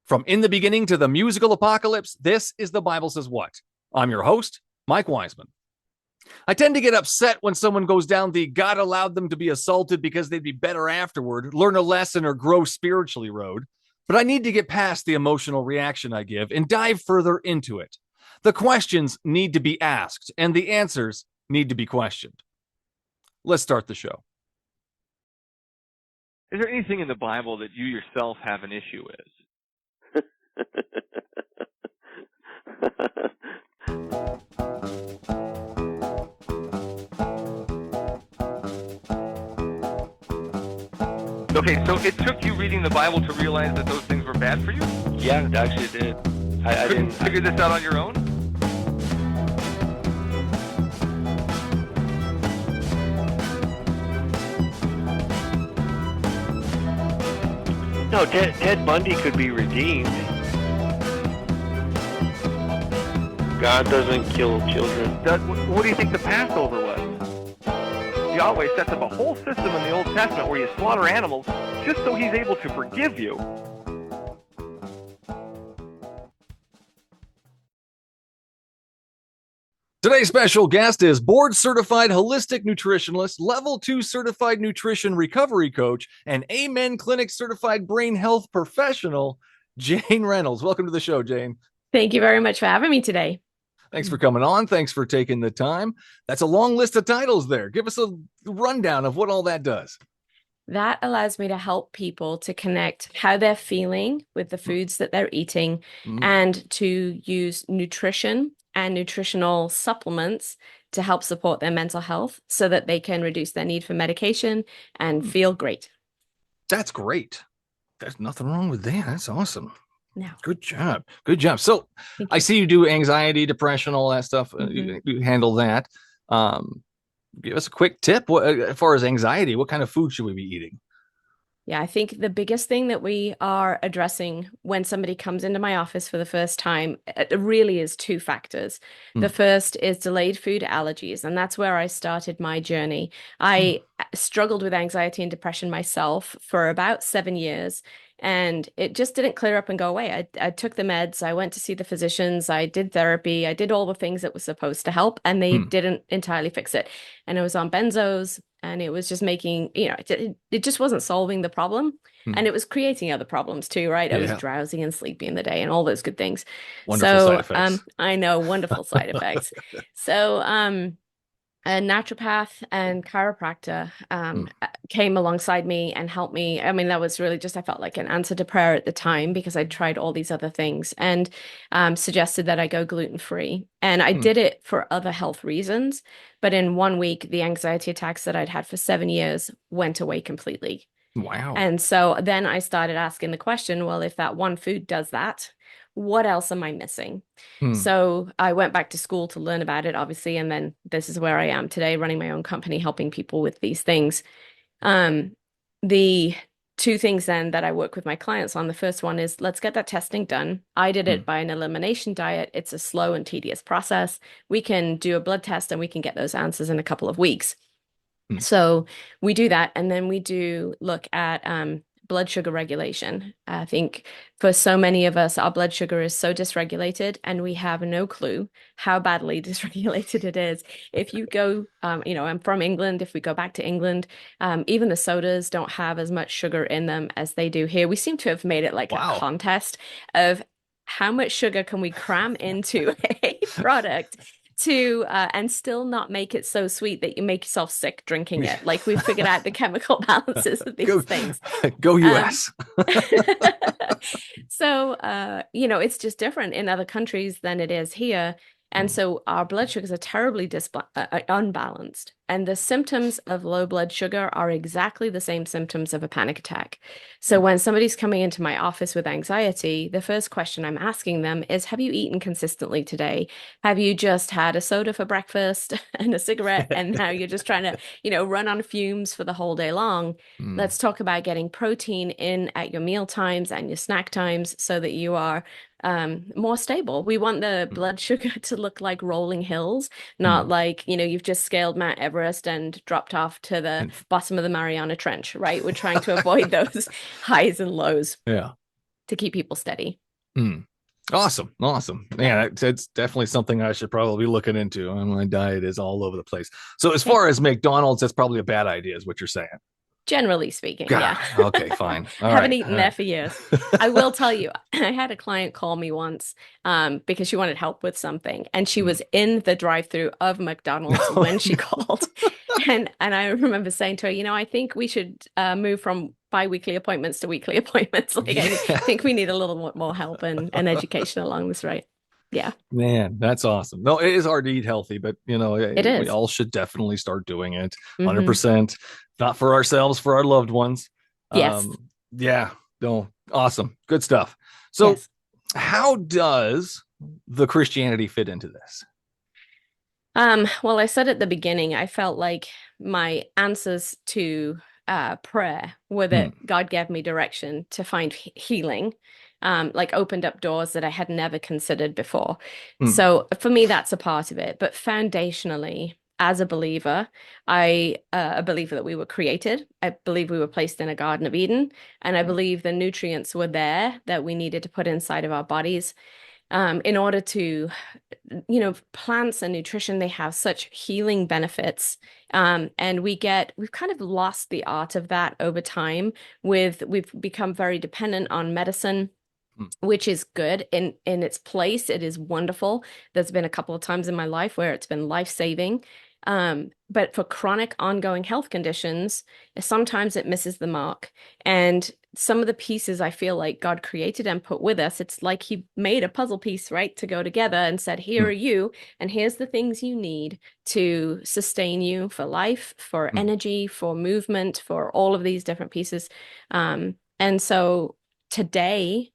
From in the beginning to the musical apocalypse, this is The Bible Says What. I'm your host, Mike Wiseman. I tend to get upset when someone goes down the God allowed them to be assaulted because they'd be better afterward, learn a lesson, or grow spiritually road. But I need to get past the emotional reaction I give and dive further into it. The questions need to be asked, and the answers need to be questioned. Let's start the show. Is there anything in the Bible that you yourself have an issue with? Okay, so it took you reading the Bible to realize that those things were bad for you? Yeah, it actually did. I Couldn't didn't figure this out on your own? No, Ted Bundy could be redeemed. God doesn't kill children. What do you think the Passover was? Yahweh sets up a whole system in the Old Testament where you slaughter animals just so he's able to forgive you. Today's special guest is board-certified holistic nutritionist, level 2 certified nutrition recovery coach, and Amen Clinic certified brain health professional, Jayne Reynolds. Welcome to the show, Jayne. Thank you very much for having me today. Thanks for coming on. Thanks for taking the time. That's a long list of titles there. Give us a rundown of what all that does. That allows me to help people to connect how they're feeling with the foods that they're eating and to use nutrition and nutritional supplements to help support their mental health so that they can reduce their need for medication and feel great. That's great. There's nothing wrong with that. That's awesome. No. Good job. Good job. So I see you do anxiety, depression, all that stuff. You handle that. Give us a quick tip. As far as anxiety, what kind of food should we be eating? Yeah, I think the biggest thing that we are addressing when somebody comes into my office for the first time, it really is two factors. The first is delayed food allergies, and that's where I started my journey. I struggled with anxiety and depression myself for about 7 years, and it just didn't clear up and go away. I took the meds, I went to see the physicians, I did therapy, I did all the things that were supposed to help, and they didn't entirely fix it. And I was on benzos, and it was just making, it just wasn't solving the problem. And it was creating other problems too, right? I was drowsy and sleepy in the day and all those good things. Wonderful side effects. I know, wonderful side effects. So a naturopath and chiropractor came alongside me and helped me. I mean, that was really just, I felt like an answer to prayer at the time because I'd tried all these other things and suggested that I go gluten-free. And I did it for other health reasons. But in 1 week, the anxiety attacks that I'd had for 7 years went away completely. Wow. And so then I started asking the question, well, if that one food does that, what else am I missing? So I went back to school to learn about it, obviously. And then this is where I am today, running my own company, helping people with these things. The two things then that I work with my clients on, the first one is let's get that testing done. I did it by an elimination diet. It's a slow and tedious process. We can do a blood test and we can get those answers in a couple of weeks. So we do that. And then we do look at blood sugar regulation. I think for so many of us, our blood sugar is so dysregulated and we have no clue how badly dysregulated it is. If you go, I'm from England. If we go back to England, even the sodas don't have as much sugar in them as they do here. We seem to have made it like a contest of how much sugar can we cram into a product to and still not make it so sweet that you make yourself sick drinking it. Like we've figured out the chemical balances of these things. Go US. So, it's just different in other countries than it is here. And so our blood sugars are terribly unbalanced. And the symptoms of low blood sugar are exactly the same symptoms of a panic attack. So when somebody's coming into my office with anxiety, the first question I'm asking them is, have you eaten consistently today? Have you just had a soda for breakfast and a cigarette and now you're just trying to, run on fumes for the whole day long? Let's talk about getting protein in at your meal times and your snack times so that you are more stable. We want the blood sugar to look like rolling hills, not like, you've just scaled Mount Everest and dropped off to the bottom of the Mariana Trench, right? We're trying to avoid those highs and lows. Yeah. to keep people steady. Mm. Awesome. Man, it's definitely something I should probably be looking into. My diet is all over the place. So as far as McDonald's, that's probably a bad idea, is what you're saying. Generally speaking, God, yeah. okay, fine. I All haven't right. eaten there for years. I will tell you, I had a client call me once because she wanted help with something, and she was in the drive-through of McDonald's when she called. And I remember saying to her, I think we should move from bi-weekly appointments to weekly appointments. Like, I think we need a little more help and education along this right. Yeah, Man, that's awesome. No, it is hard to eat healthy, but it we is. all should definitely start doing it. Hmm. 100%. Not for ourselves, for our loved ones. Yes. Yeah, no, awesome. Good stuff. So, Yes. how does the Christianity fit into this? Well, I said at the beginning, I felt like my answers to prayer were Hmm. that God gave me direction to find healing, like opened up doors that I had never considered before. Hmm. So for me, that's a part of it. But foundationally, as a believer, I a believer that we were created. I believe we were placed in a Garden of Eden, and I believe the nutrients were there that we needed to put inside of our bodies in order to, plants and nutrition, they have such healing benefits. And we've kind of lost the art of that over time we've become very dependent on medicine, Hmm. which is good in its place. It is wonderful. There's been a couple of times in my life where it's been life-saving. But for chronic ongoing health conditions, sometimes it misses the mark. And some of the pieces I feel like God created and put with us, it's like he made a puzzle piece, right, to go together and said, here Hmm. are you, and here's the things you need to sustain you for life, for Hmm. energy, for movement, for all of these different pieces. And so today,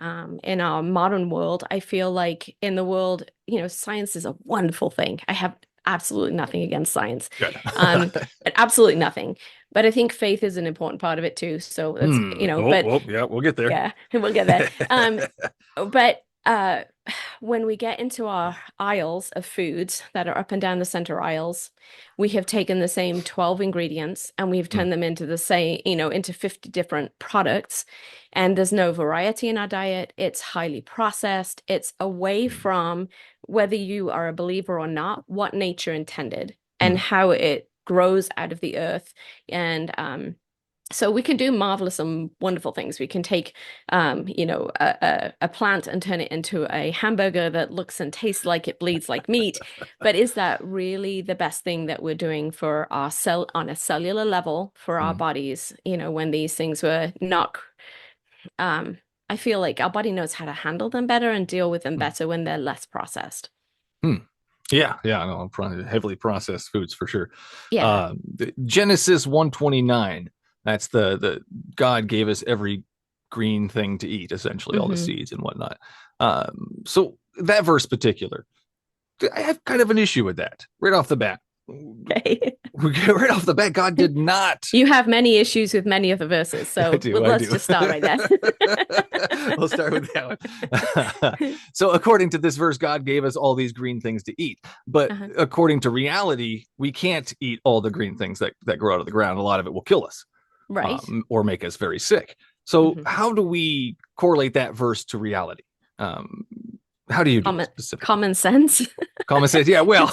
in our modern world, I feel like in the world, science is a wonderful thing. I have absolutely nothing against science, Good. absolutely nothing. But I think faith is an important part of it too. So that's, but Yeah, we'll get there. yeah, we'll get there. But when we get into our aisles of foods that are up and down the center aisles, we have taken the same 12 ingredients and we've Hmm. turned them into the same, into 50 different products. And there's no variety in our diet. It's highly processed. It's away from whether you are a believer or not, what nature intended and Hmm. how it grows out of the earth. And so we can do marvelous and wonderful things. We can take, a plant and turn it into a hamburger that looks and tastes like it bleeds like meat. But is that really the best thing that we're doing for our cell on a cellular level for our Hmm. bodies? When these things were not, I feel like our body knows how to handle them better and deal with them Hmm. better when they're less processed. Hmm. Yeah, no, heavily processed foods for sure. Yeah. Genesis 129. That's the God gave us every green thing to eat, essentially, all the Hmm. seeds and whatnot. So that verse particular, I have kind of an issue with that right off the bat. Okay. Right off the bat, God did not. You have many issues with many of the verses, I so do. let's just start right there. We'll start with that one. So, according to this verse, God gave us all these green things to eat. But Uh-huh. according to reality, we can't eat all the green things that grow out of the ground. A lot of it will kill us Right. or make us very sick. So, Hmm. how do we correlate that verse to reality? How do you do it specifically? Common sense. Common sense. Yeah, well,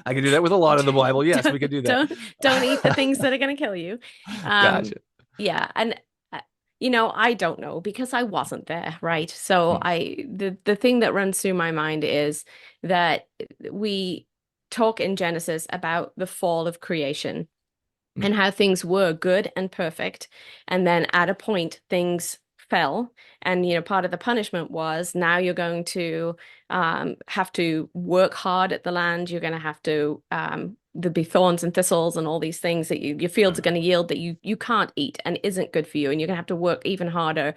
I can do that with a lot of the Bible. Yes, we could do that. Don't eat the things that are going to kill you. Gotcha. Yeah, and I don't know because I wasn't there, right? So Hmm. the thing that runs through my mind is that we talk in Genesis about the fall of creation Hmm. and how things were good and perfect, and then at a point things fell, and part of the punishment was now you're going to have to work hard at the land. You're going to have to there'll be thorns and thistles and all these things that your fields are going to yield that you can't eat and isn't good for you, and you're going to have to work even harder.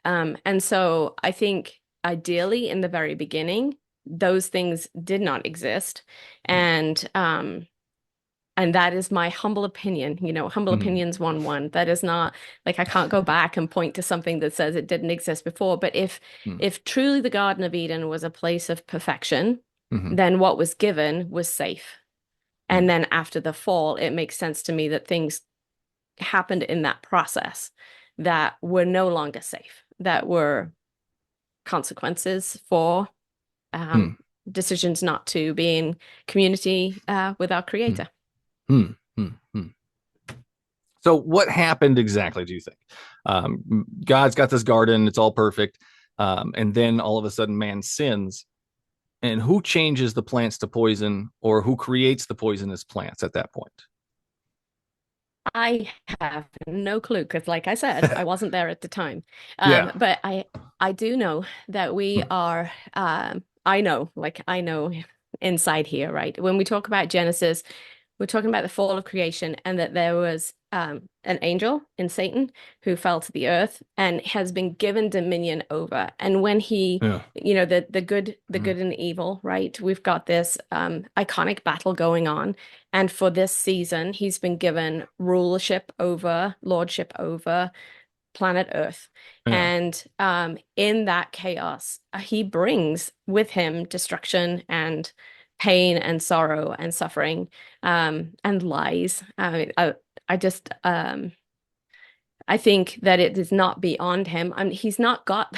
And so I think ideally in the very beginning those things did not exist, Hmm. and that is my humble opinion. Humble Hmm. opinions 1-1. That is not like I can't go back and point to something that says it didn't exist before. But Hmm. if truly the Garden of Eden was a place of perfection, Hmm. then what was given was safe. And Hmm. then after the fall, it makes sense to me that things happened in that process that were no longer safe, that were consequences for decisions not to be in community with our Creator. So what happened exactly, do you think? God's got this garden, it's all perfect. And then all of a sudden man sins. And who changes the plants to poison, or who creates the poisonous plants at that point? I have no clue because, like I said, I wasn't there at the time. Yeah. But I do know that we are. I know inside here, right? When we talk about Genesis, we're talking about the fall of creation, and that there was an angel in Satan who fell to the earth and has been given dominion over. And when he, the good and evil, right? We've got this iconic battle going on. And for this season, he's been given lordship over planet Earth. And in that chaos, he brings with him destruction and pain and sorrow and suffering and lies. I think that it is not beyond him. He's not got.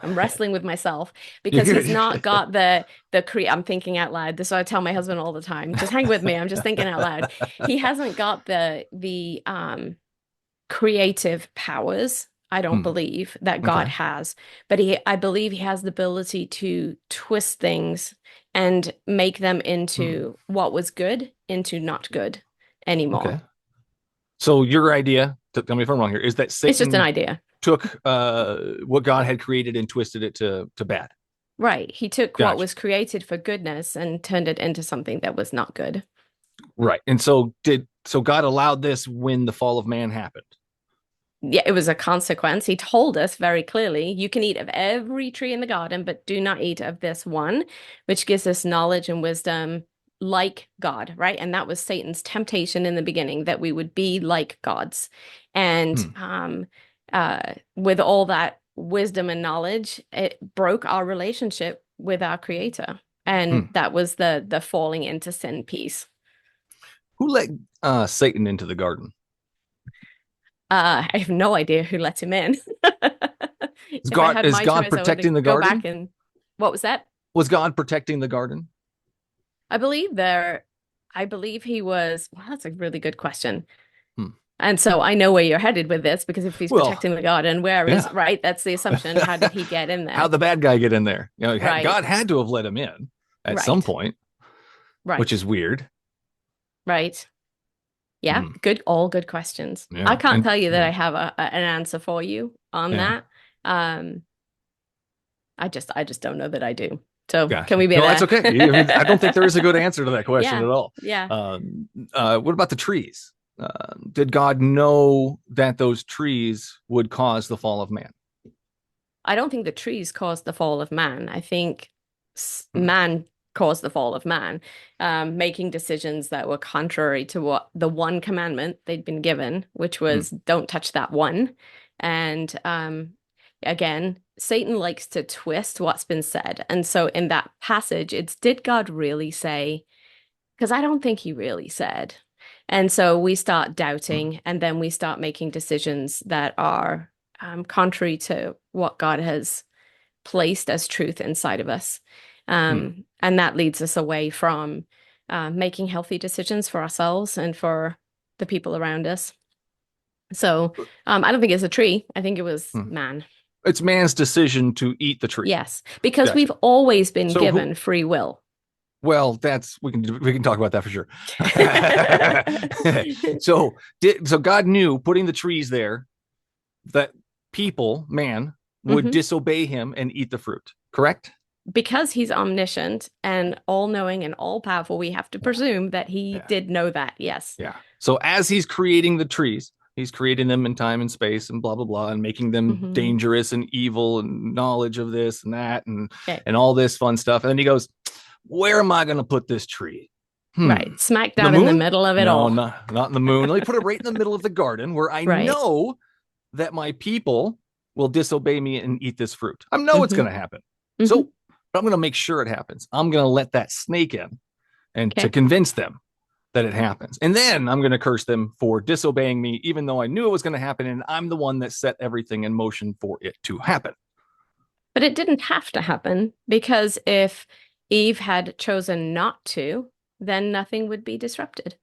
I'm wrestling with myself because he's not got I'm thinking out loud. This is what I tell my husband all the time. Just hang with me. I'm just thinking out loud. He hasn't got the creative powers, I don't believe, that God has. But I believe he has the ability to twist things and make them into what was good into not good anymore. Okay. So your idea, tell me if I'm wrong here, is that Satan It's just an idea. Took what God had created and twisted it to bad. Right. He took what was created for goodness and turned it into something that was not good. Right. And so God allowed this when the fall of man happened. Yeah, it was a consequence. He told us very clearly, you can eat of every tree in the garden, but do not eat of this one, which gives us knowledge and wisdom like God, right? And that was Satan's temptation in the beginning, that we would be like gods. And with all that wisdom and knowledge, it broke our relationship with our Creator. And that was the falling into sin piece. Who let Satan into the garden? I have no idea who let him in. Is God protecting the garden? Go back and what was that? Was God protecting the garden? I believe he was. Well, that's a really good question. And so I know where you're headed with this, because if he's protecting the garden, where is right? That's the assumption. How did he get in there? How'd the bad guy get in there? God had to have let him in at some point, which is weird. Right. Yeah, all good questions. Yeah. I can't tell you that I have an answer for you on that. I just don't know that I do. So can we be? No, that's okay. I don't think there is a good answer to that question at all. Yeah. What about the trees? Did God know that those trees would cause the fall of man? I don't think the trees caused the fall of man. I think man caused the fall of man, making decisions that were contrary to what the one commandment they'd been given, which was don't touch that one. And again, Satan likes to twist what's been said. And so in that passage, it's, did God really say? Because I don't think he really said. And so we start doubting, and then we start making decisions that are contrary to what God has placed as truth inside of us. And that leads us away from making healthy decisions for ourselves and for the people around us. So I don't think it's a tree. I think it was man. It's man's decision to eat the tree. Yes, because we've always been given free will. Well, we can talk about that for sure. So God knew, putting the trees there, that man would disobey him and eat the fruit, correct? Because he's omniscient and all-knowing and all-powerful, we have to presume that he did know that, yes. Yeah. So as he's creating the trees, he's creating them in time and space and blah, blah, blah, and making them dangerous and evil and knowledge of this and that and all this fun stuff. And then he goes, where am I going to put this tree? Right. Smack down in the middle of it all. No, not in the moon. Let me put it right in the middle of the garden where I know that my people will disobey me and eat this fruit. I know it's going to happen. So I'm going to make sure it happens. I'm going to let that snake in and to convince them that it happens. And then I'm going to curse them for disobeying me, even though I knew it was going to happen. And I'm the one that set everything in motion for it to happen. But it didn't have to happen, because if Eve had chosen not to, then nothing would be disrupted.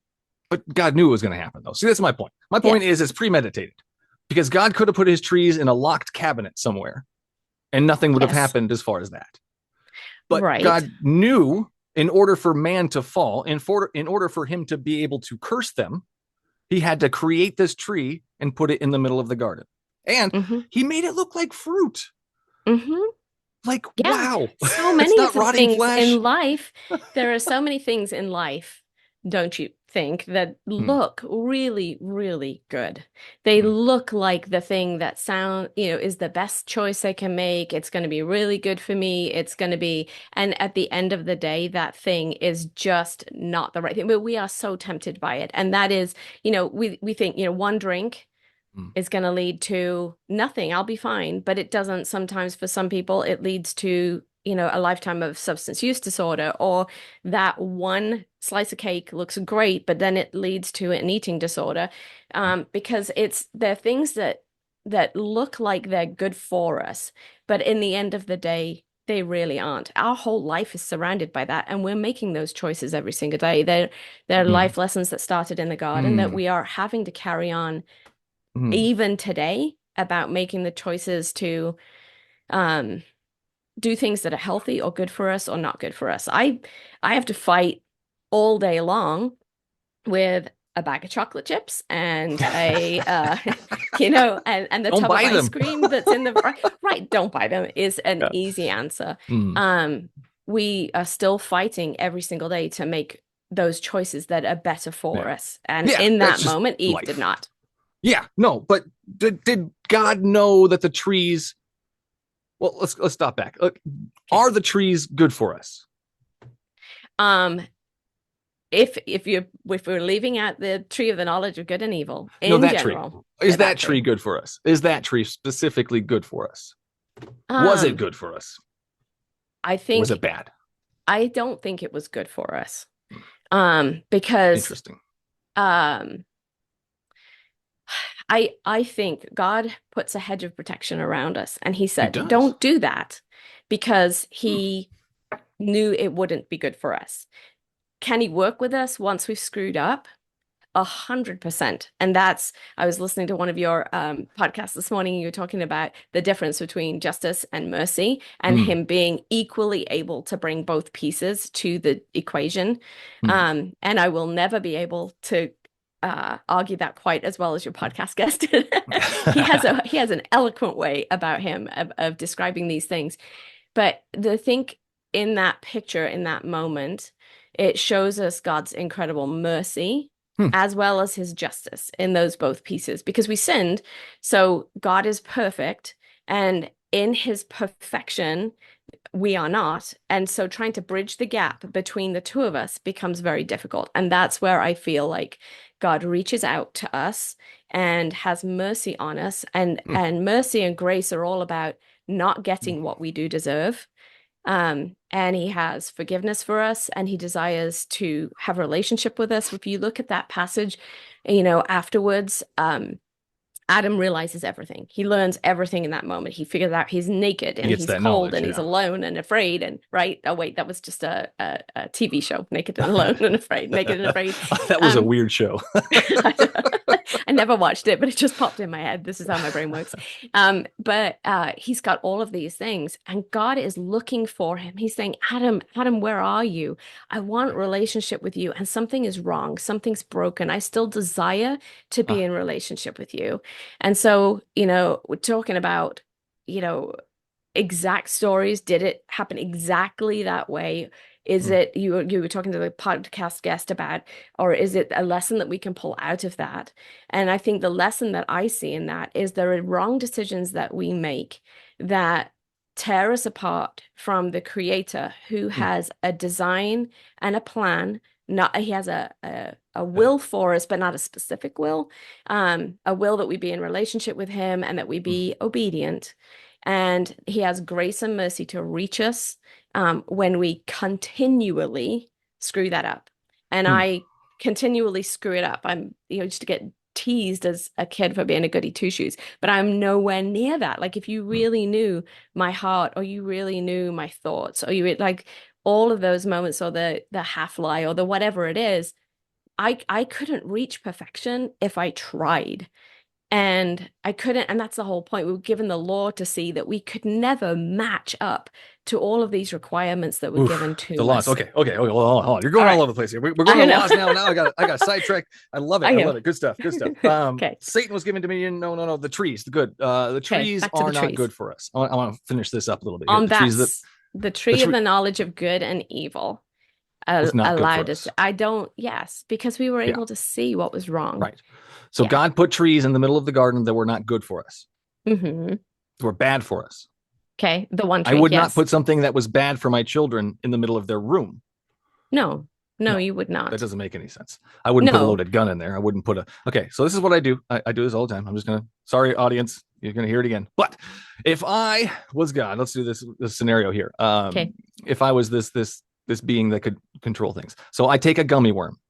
But God knew it was going to happen, though. See, that's my point. My point is it's premeditated, because God could have put his trees in a locked cabinet somewhere and nothing would have happened as far as that. But God knew, in order for man to fall, in order for him to be able to curse them, he had to create this tree and put it in the middle of the garden. And he made it look like fruit. Like, wow. So many of the things in life, there are so many things in life, don't you think, that look really, really good. They look like the thing that is the best choice I can make. It's going to be really good for me. It's going to be, and at the end of the day, that thing is just not the right thing. But we are so tempted by it. And that is, we think, one drink is going to lead to nothing. I'll be fine. But it doesn't. Sometimes for some people, it leads to, a lifetime of substance use disorder, or that one slice of cake looks great, but then it leads to an eating disorder, because they're things that look like they're good for us. But in the end of the day, they really aren't. Our whole life is surrounded by that, and we're making those choices every single day. They're life lessons that started in the garden that we are having to carry on even today, about making the choices to do things that are healthy or good for us or not good for us. I have to fight all day long with a bag of chocolate chips and a and the tub of ice cream that's in the right. Don't buy them is an easy answer. We are still fighting every single day to make those choices that are better for us. And in that moment, Eve did not. Yeah, no, but did God know that the trees? Well, let's stop back. Look, are the trees good for us? If we're leaving out the tree of the knowledge of good and evil general, is that tree good for us? Is that tree specifically good for us? Was it good for us? I think. Was it bad? I don't think it was good for us. Because interesting. I think God puts a hedge of protection around us, and he said, don't do that, because he knew it wouldn't be good for us. Can he work with us once we've screwed up? 100%. And I was listening to one of your podcasts this morning. You were talking about the difference between justice and mercy, and him being equally able to bring both pieces to the equation. And I will never be able to argue that quite as well as your podcast guest. He has an eloquent way about him of describing these things. But I think in that picture, in that moment, it shows us God's incredible mercy as well as his justice in those both pieces, because we sinned. So God is perfect, and in his perfection, we are not. And so trying to bridge the gap between the two of us becomes very difficult. And that's where I feel like God reaches out to us and has mercy on us. And mercy and grace are all about not getting what we do deserve. And he has forgiveness for us, and he desires to have a relationship with us. If you look at that passage, afterwards, Adam realizes everything. He learns everything in that moment. He figures out he's naked and he's cold and he's alone and afraid. And right. Oh, wait, that was just a TV show. Naked and alone and afraid. Naked and afraid. That was a weird show. I never watched it, but it just popped in my head. This is how my brain works. But he's got all of these things, and God is looking for him. He's saying, Adam, where are you? I want relationship with you, and something is wrong. Something's broken. I still desire to be in relationship with you. And so, we're talking about, exact stories. Did it happen exactly that way? Is it, you were talking to the podcast guest about, or is it a lesson that we can pull out of that? And I think the lesson that I see in that is there are wrong decisions that we make that tear us apart from the creator, who has a design and a plan. He has a will for us, but not a specific will. A will that we be in relationship with him and that we be obedient. And he has grace and mercy to reach us when we continually screw that up. And I continually screw it up. Used to get teased as a kid for being a goody two shoes, but I'm nowhere near that. Like if you really knew my heart, or you really knew my thoughts, or like all of those moments, or the half lie, or the whatever it is, I couldn't reach perfection if I tried. And I couldn't, and that's the whole point. We were given the law to see that we could never match up to all of these requirements that were given to the laws. us. Okay. Hold on. You're going all over the place here. We're going to laws now. Now I got sidetracked. I love it. I love it. Good stuff. Okay. Satan was given dominion. No. The trees, the good. The trees are not good for us. I want to finish this up a little bit. The tree of the knowledge of good and evil allowed us. Yes, because we were able to see what was wrong. Right. So God put trees in the middle of the garden that were not good for us. Mm-hmm. Were bad for us. Okay. The one tree, I would not put something that was bad for my children in the middle of their room. No, you would not. That doesn't make any sense. I wouldn't put a loaded gun in there. I wouldn't put okay. So this is what I do. I do this all the time. I'm just going to, sorry, audience, you're going to hear it again. But if I was God, let's do this scenario here. Okay. If I was this being that could control things. So I take a gummy worm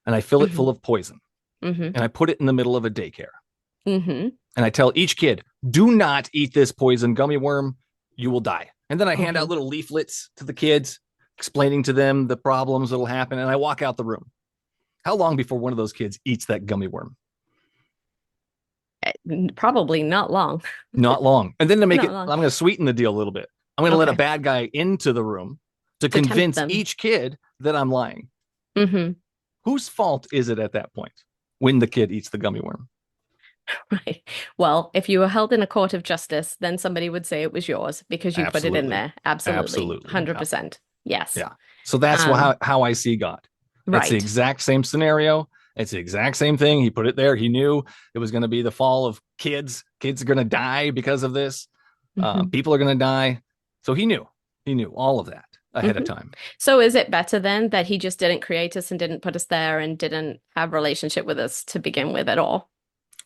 and I fill it full of poison. Mm-hmm. And I put it in the middle of a daycare. Mm-hmm. And I tell each kid, do not eat this poison gummy worm. You will die. And then I hand out little leaflets to the kids, explaining to them the problems that'll happen. And I walk out the room. How long before one of those kids eats that gummy worm? Probably not long. Not long. And then to make I'm going to sweeten the deal a little bit. I'm going to let a bad guy into the room to convince each kid that I'm lying. Mm-hmm. Whose fault is it at that point? When the kid eats the gummy worm. Right. Well, if you were held in a court of justice, then somebody would say it was yours because you put it in there. Absolutely. 100%. Yes. Yeah. So that's how I see God. It's the exact same scenario. It's the exact same thing. He put it there. He knew it was going to be the fall of kids. Kids are going to die because of this. People are going to die. So he knew all of that ahead of time. So is it better then that he just didn't create us and didn't put us there and didn't have a relationship with us to begin with at all?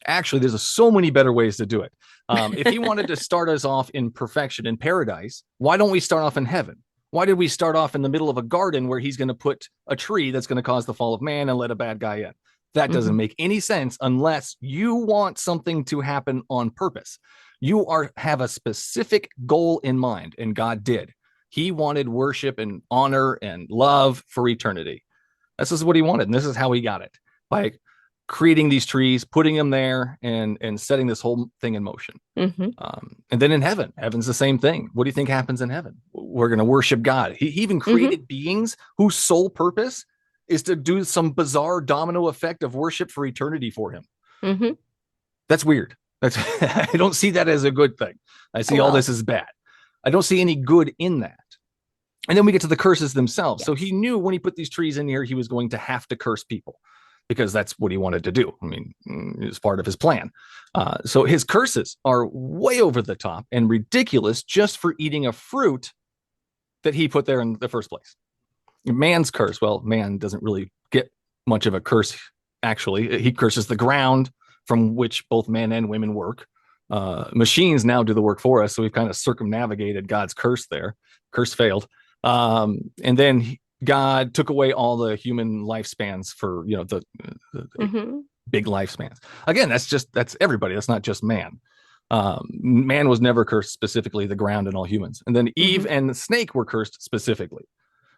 Actually, there's so many better ways to do it. If he wanted to start us off in perfection, in paradise, why don't we start off in heaven? Why did we start off in the middle of a garden where he's going to put a tree that's going to cause the fall of man and let a bad guy in? That doesn't make any sense unless you want something to happen on purpose. You have a specific goal in mind, and God did. He wanted worship and honor and love for eternity. This is what he wanted, and this is how he got it, by creating these trees, putting them there, and setting this whole thing in motion. And then in heaven's the same thing. What do you think happens in heaven? We're going to worship God. He even created beings whose sole purpose is to do some bizarre domino effect of worship for eternity for him. That's weird. I don't see that as a good thing. I see all this as bad. I don't see any good in that. And then we get to the curses themselves. Yes. So he knew when he put these trees in here, he was going to have to curse people because that's what he wanted to do. I mean, it's part of his plan. So his curses are way over the top and ridiculous just for eating a fruit that he put there in the first place. Man's curse, well, man doesn't really get much of a curse, actually. He curses the ground from which both men and women work. Machines now do the work for us, so we've kind of circumnavigated God's curse there. Curse failed. And then God took away all the human lifespans for, the big lifespans. Again, that's everybody. That's not just man. Man was never cursed specifically, the ground and all humans. And then Eve and the snake were cursed specifically.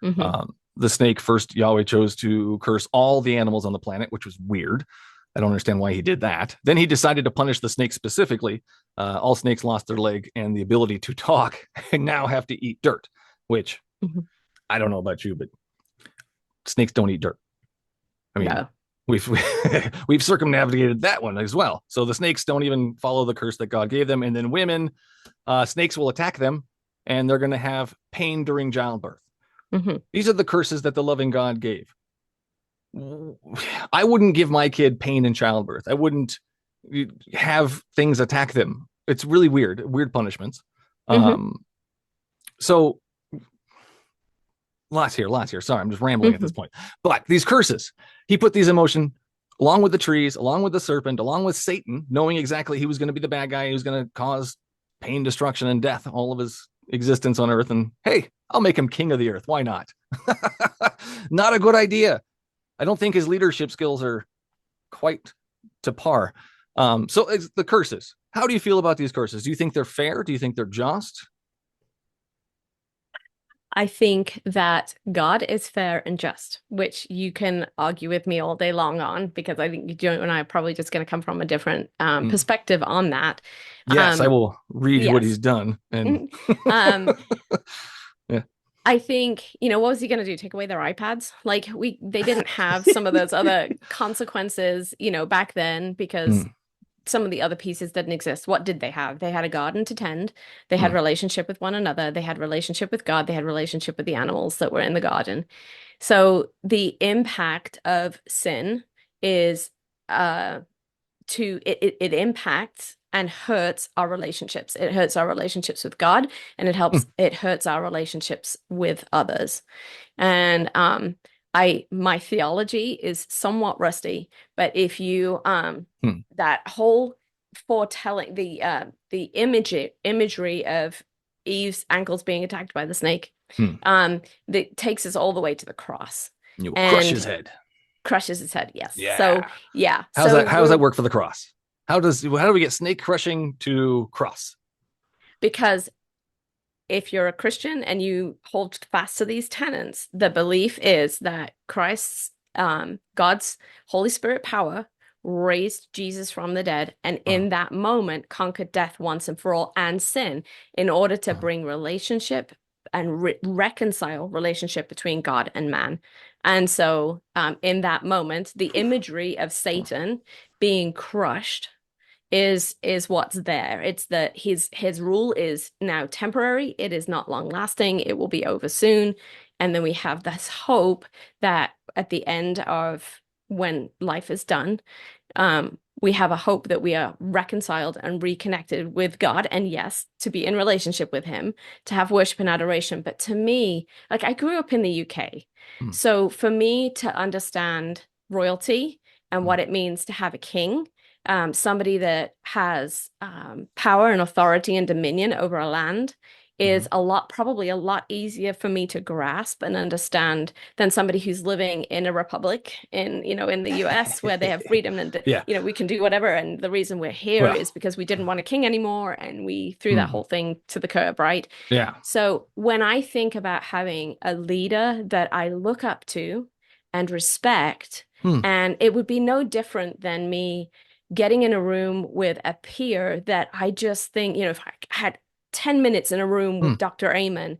The snake first, Yahweh chose to curse all the animals on the planet, which was weird. I don't understand why he did that. Then he decided to punish the snake specifically. All snakes lost their leg and the ability to talk and now have to eat dirt, which I don't know about you, but snakes don't eat dirt. I mean, no. We've circumnavigated that one as well. So the snakes don't even follow the curse that God gave them. And then women, snakes will attack them and they're going to have pain during childbirth. These are the curses that the loving God gave. I wouldn't give my kid pain in childbirth. I wouldn't have things attack them. It's really weird punishments. So lots here. Sorry, I'm just rambling at this point. But these curses, he put these in motion along with the trees, along with the serpent, along with Satan, knowing exactly he was going to be the bad guy. He was going to cause pain, destruction, and death, all of his existence on earth. And hey, I'll make him king of the earth. Why not? Not a good idea. I don't think his leadership skills are quite to par. So it's the curses. How do you feel about these curses? Do you think they're fair? Do you think they're just? I think that God is fair and just, which you can argue with me all day long on, because I think you and I are probably just going to come from a different Mm. perspective on that. Yes, I will read what Yes. he's done. And Um, yeah. I think, what was he going to do? Take away their iPads? Like they didn't have some of those other consequences, back then, because Mm, some of the other pieces didn't exist. What did they have? They had a garden to tend. They had mm, relationship with one another. They had relationship with God. They had relationship with the animals that were in the garden. So the impact of sin is it impacts and hurts our relationships. It hurts our relationships with God, and mm, it hurts our relationships with others. And my theology is somewhat rusty, but if you mm, that whole foretelling, the imagery of Eve's ankles being attacked by the snake, mm. that takes us all the way to the cross You will crush his and head. crushes his head. Yes. So Yeah. yeah. How's So that? How does that work for the cross? How do we get snake crushing to cross? because if you're a Christian and you hold fast to these tenets, the belief is that God's Holy Spirit power raised Jesus from the dead, and Uh, in that moment conquered death once and for all and sin in order to uh, bring relationship and reconcile relationship between God and man. And so, in that moment, the imagery of Satan being crushed is what's there. It's that his rule is now temporary. It is not long lasting. It will be over soon. And then we have this hope that at the end of when life is done, we have a hope that we are reconciled and reconnected with God. And yes, to be in relationship with him, to have worship and adoration. But to me, like I grew up in the UK. mm, So for me to understand royalty and mm, what it means to have a king, somebody that has power and authority and dominion over a land, is mm. probably a lot easier for me to grasp and understand than somebody who's living in a republic in the US where they have freedom and Yeah. we can do whatever. And the reason we're here Well. is because we didn't want a king anymore and we threw that Mm, whole thing to the curb, right? yeah. So when I think about having a leader that I look up to and respect, Mm, and it would be no different than me getting in a room with a peer that I just think, if I had 10 minutes in a room mm, with Dr. Amen,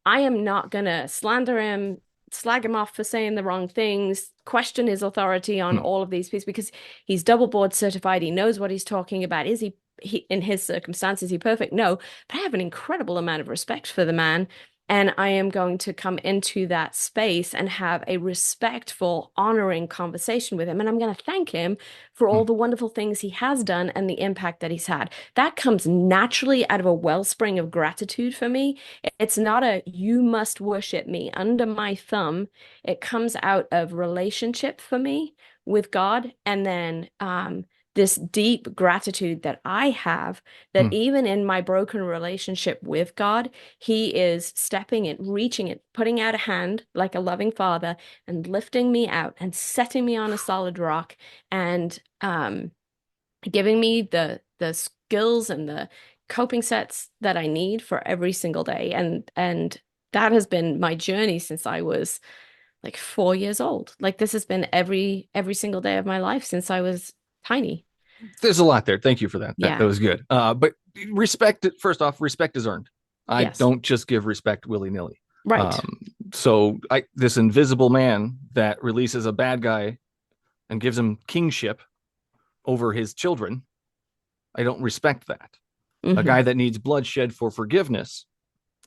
I am not going to slander him, slag him off for saying the wrong things, question his authority on mm. all of these pieces because he's double board certified. He knows what he's talking about. Is he in his circumstances, is he perfect? No, but I have an incredible amount of respect for the man. And I am going to come into that space and have a respectful, honoring conversation with him. And I'm going to thank him for all Mm. the wonderful things he has done and the impact that he's had. That comes naturally out of a wellspring of gratitude for me. It's not a, you must worship me under my thumb. It comes out of relationship for me with God. And then, this deep gratitude that I have that Mm. even in my broken relationship with God, he is stepping in, reaching it, putting out a hand like a loving father and lifting me out and setting me on a solid rock and giving me the skills and the coping sets that I need for every single day. And that has been my journey since I was like 4 years old. Like this has been every single day of my life since I was tiny. There's a lot there. Thank you for that. That Yeah. was good. But respect, first off, respect is earned. I Yes. don't just give respect willy nilly. Right. So this invisible man that releases a bad guy and gives him kingship over his children, I don't respect that. A Hmm. guy that needs bloodshed for forgiveness,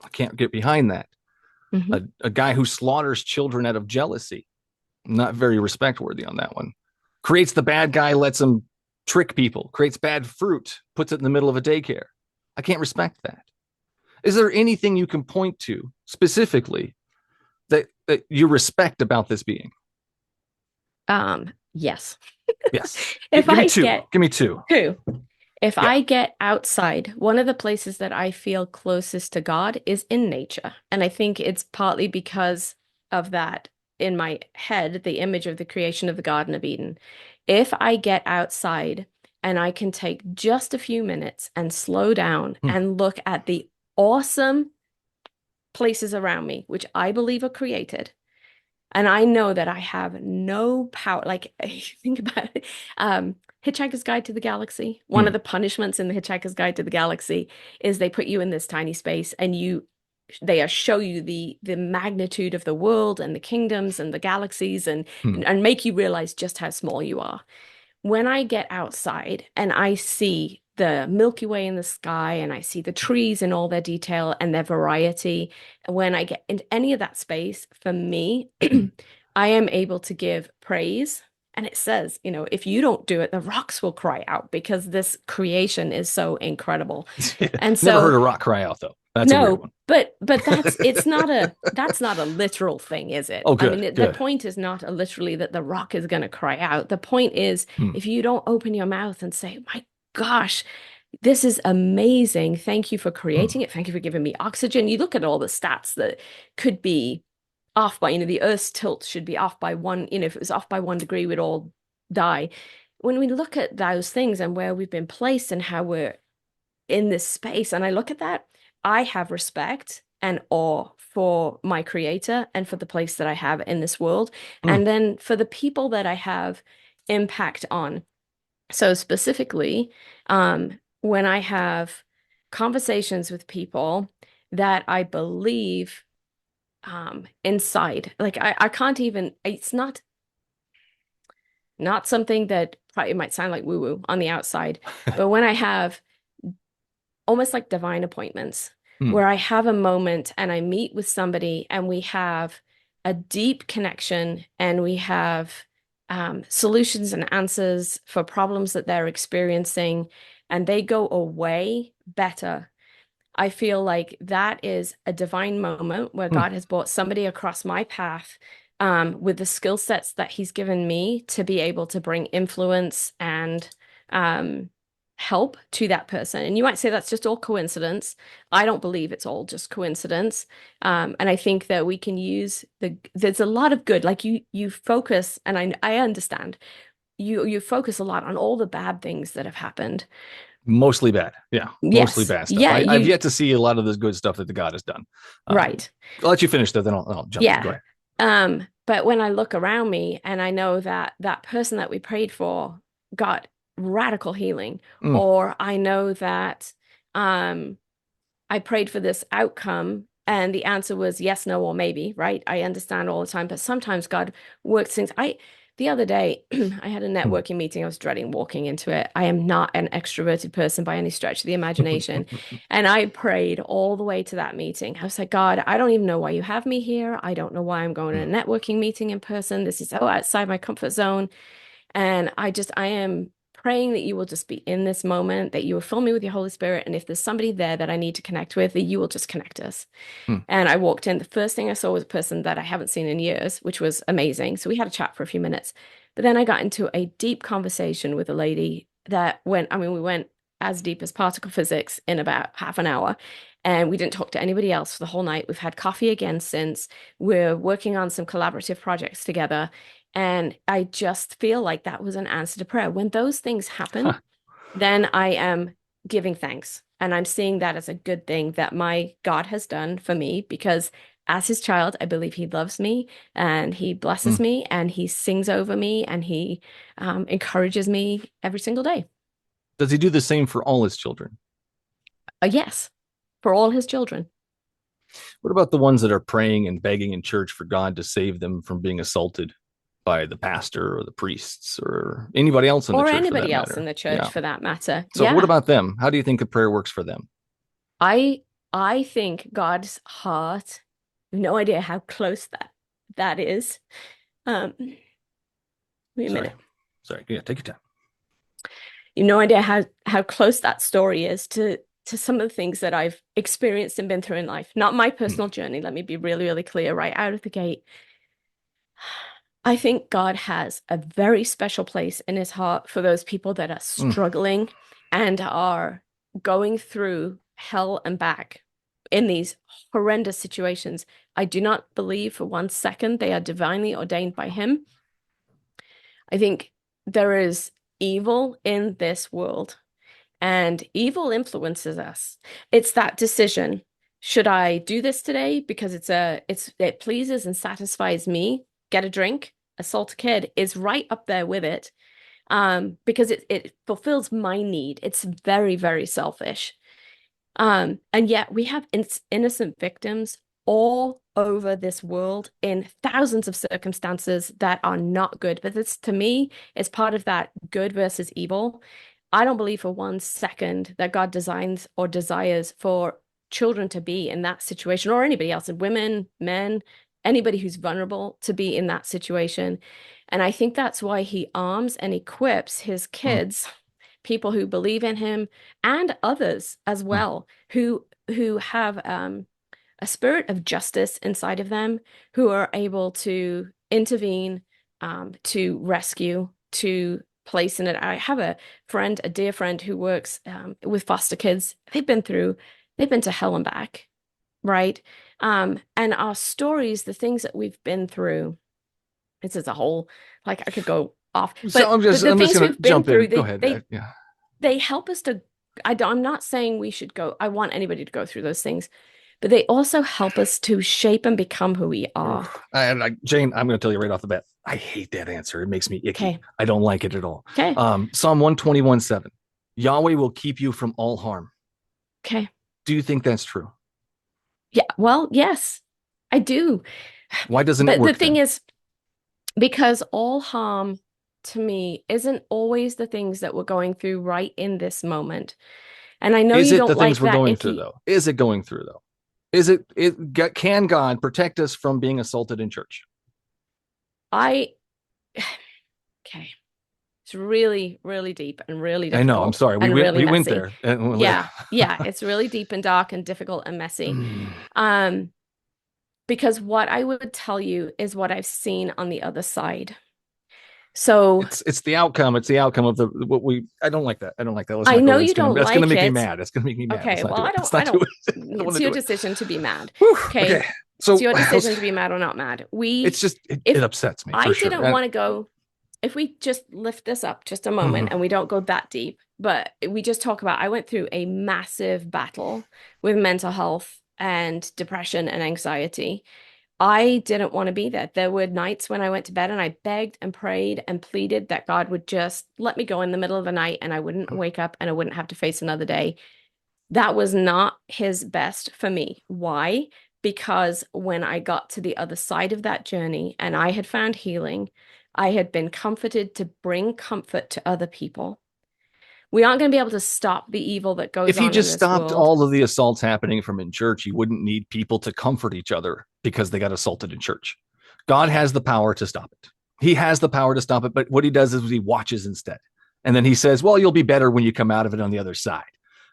I can't get behind that. Hmm. A guy who slaughters children out of jealousy, not very respect worthy on that one. Creates the bad guy, lets him trick people, creates bad fruit, puts it in the middle of a daycare. I can't respect that. Is there anything you can point to specifically that you respect about this being? Yes. Yes. If Give me I two. get Give me two. two, if Yeah. I get outside, one of the places that I feel closest to God is in nature. And I think it's partly because of that in my head the image of the creation of the Garden of Eden. If I get outside and I can take just a few minutes and slow down and look at the awesome places around me, which I believe are created, and I know that I have no power. Like, think about it. Hitchhiker's Guide to the Galaxy. One of the punishments in the Hitchhiker's Guide to the Galaxy is they put you in this tiny space and they show you the magnitude of the world and the kingdoms and the galaxies and make you realize just how small you are. When I get outside and I see the Milky Way in the sky and I see the trees in all their detail and their variety, when I get into any of that space, for me, I am able to give praise. And it says, if you don't do it, the rocks will cry out because this creation is so incredible. And so, never heard a rock cry out though. That's a weird one. but that's not a literal thing, is it? Oh, good, I mean, good. the point is not literally that the rock is going to cry out. The point is, if you don't open your mouth and say, my gosh, this is amazing. Thank you for creating it. Thank you for giving me oxygen. You look at all the stats that could be off by, the Earth's tilt should be off by one, if it was off by 1 degree, we'd all die. When we look at those things and where we've been placed and how we're in this space, and I look at that, I have respect and awe for my creator and for the place that I have in this world. And then for the people that I have impact on. So specifically, when I have conversations with people that I believe inside, like I can't even, it's not something that probably might sound like woo-woo on the outside, but when I have almost like divine appointments where I have a moment and I meet with somebody and we have a deep connection and we have solutions and answers for problems that they're experiencing and they go away better. I feel like that is a divine moment where God has brought somebody across my path with the skill sets that he's given me to be able to bring influence and help to that person. And you might say that's just all coincidence. I don't believe it's all just coincidence. And I think that we can use there's a lot of good, like you focus, and I understand you focus a lot on all the bad things that have happened. Mostly bad. Yeah. Yes. Mostly bad stuff. Yeah, I've yet to see a lot of this good stuff that the God has done. Right. I'll let you finish that, then I'll jump in. Go ahead. But when I look around me and I know that that person that we prayed for got radical healing, or I know that I prayed for this outcome and the answer was yes, no, or maybe, right? I understand all the time, but sometimes God works things. The other day, I had a networking meeting. I was dreading walking into it. I am not an extroverted person by any stretch of the imagination. And I prayed all the way to that meeting. I was like, God, I don't even know why you have me here. I don't know why I'm going to a networking meeting in person. This is so outside my comfort zone. And I am praying that you will just be in this moment, that you will fill me with your Holy Spirit. And if there's somebody there that I need to connect with, that you will just connect us. And I walked in. The first thing I saw was a person that I haven't seen in years, which was amazing. So we had a chat for a few minutes. But then I got into a deep conversation with a lady that we went as deep as particle physics in about half an hour. And we didn't talk to anybody else for the whole night. We've had coffee again since. We're working on some collaborative projects together. And I just feel like that was an answer to prayer. When those things happen, then I am giving thanks. And I'm seeing that as a good thing that my God has done for me, because as his child, I believe he loves me and he blesses me and he sings over me and he encourages me every single day. Does he do the same for all his children? Yes, for all his children. What about the ones that are praying and begging in church for God to save them from being assaulted by the pastor or the priests or anybody else in the church? Or anybody else in the church for that matter. So what about them? How do you think a prayer works for them? I think God's heart, no idea how close that is. Wait a minute. Sorry. Yeah, take your time. You have no idea how close that story is to some of the things that I've experienced and been through in life. Not my personal journey. Let me be really, really clear right out of the gate. I think God has a very special place in his heart for those people that are struggling and are going through hell and back in these horrendous situations. I do not believe for 1 second they are divinely ordained by him. I think there is evil in this world, and evil influences us. It's that decision. Should I do this today because it pleases and satisfies me? Get a drink, assault a kid is right up there with it. Because it fulfills my need. It's very, very selfish. And yet we have innocent victims all over this world in thousands of circumstances that are not good. But this, to me, is part of that good versus evil. I don't believe for 1 second that God designs or desires for children to be in that situation, or anybody else, women, men, anybody who's vulnerable to be in that situation. And I think that's why he arms and equips his kids, people who believe in him, and others as well, who have a spirit of justice inside of them, who are able to intervene, to rescue, to place in it. I have a dear friend who works with foster kids. They've been to hell and back, right? And our stories, the things that we've been through, this is a whole, like I could go off. But, so I'm just going to jump in. Go ahead. They help us to, I'm not saying we should go, I want anybody to go through those things, but they also help us to shape and become who we are. And Jayne, I'm going to tell you right off the bat, I hate that answer. It makes me icky. Okay. I don't like it at all. Okay. Psalm 121:7, Yahweh will keep you from all harm. Okay. Do you think that's true? Yeah. Well, yes, I do. Why doesn't it work? The thing is, because all harm to me isn't always the things that we're going through right in this moment. And I know you don't like that. Is it the things we're going through though? Is it going through though? Can God protect us from being assaulted in church? Okay. It's really, really deep and really difficult. I know. I'm sorry. We went there. Yeah. It's really deep and dark and difficult and messy. Because what I would tell you is what I've seen on the other side. So it's the outcome. It's the outcome of I don't like that. I don't like that. I know you don't like it. That's going to make me mad. It's going to make me mad. Okay. Well, I don't. It's your decision to be mad. Okay. So it's your decision to be mad or not mad. It upsets me. I didn't want to go. If we just lift this up just a moment and we don't go that deep, but we just talk about, I went through a massive battle with mental health and depression and anxiety. I didn't want to be there. There were nights when I went to bed and I begged and prayed and pleaded that God would just let me go in the middle of the night and I wouldn't wake up and I wouldn't have to face another day. That was not his best for me. Why? Because when I got to the other side of that journey and I had found healing, I had been comforted to bring comfort to other people. We aren't going to be able to stop the evil that goes on. If he just stopped world. All of the assaults happening from in church, you wouldn't need people to comfort each other because they got assaulted in church. God has the power to stop it. He has the power to stop it. But what he does is he watches instead. And then he says, well, you'll be better when you come out of it on the other side.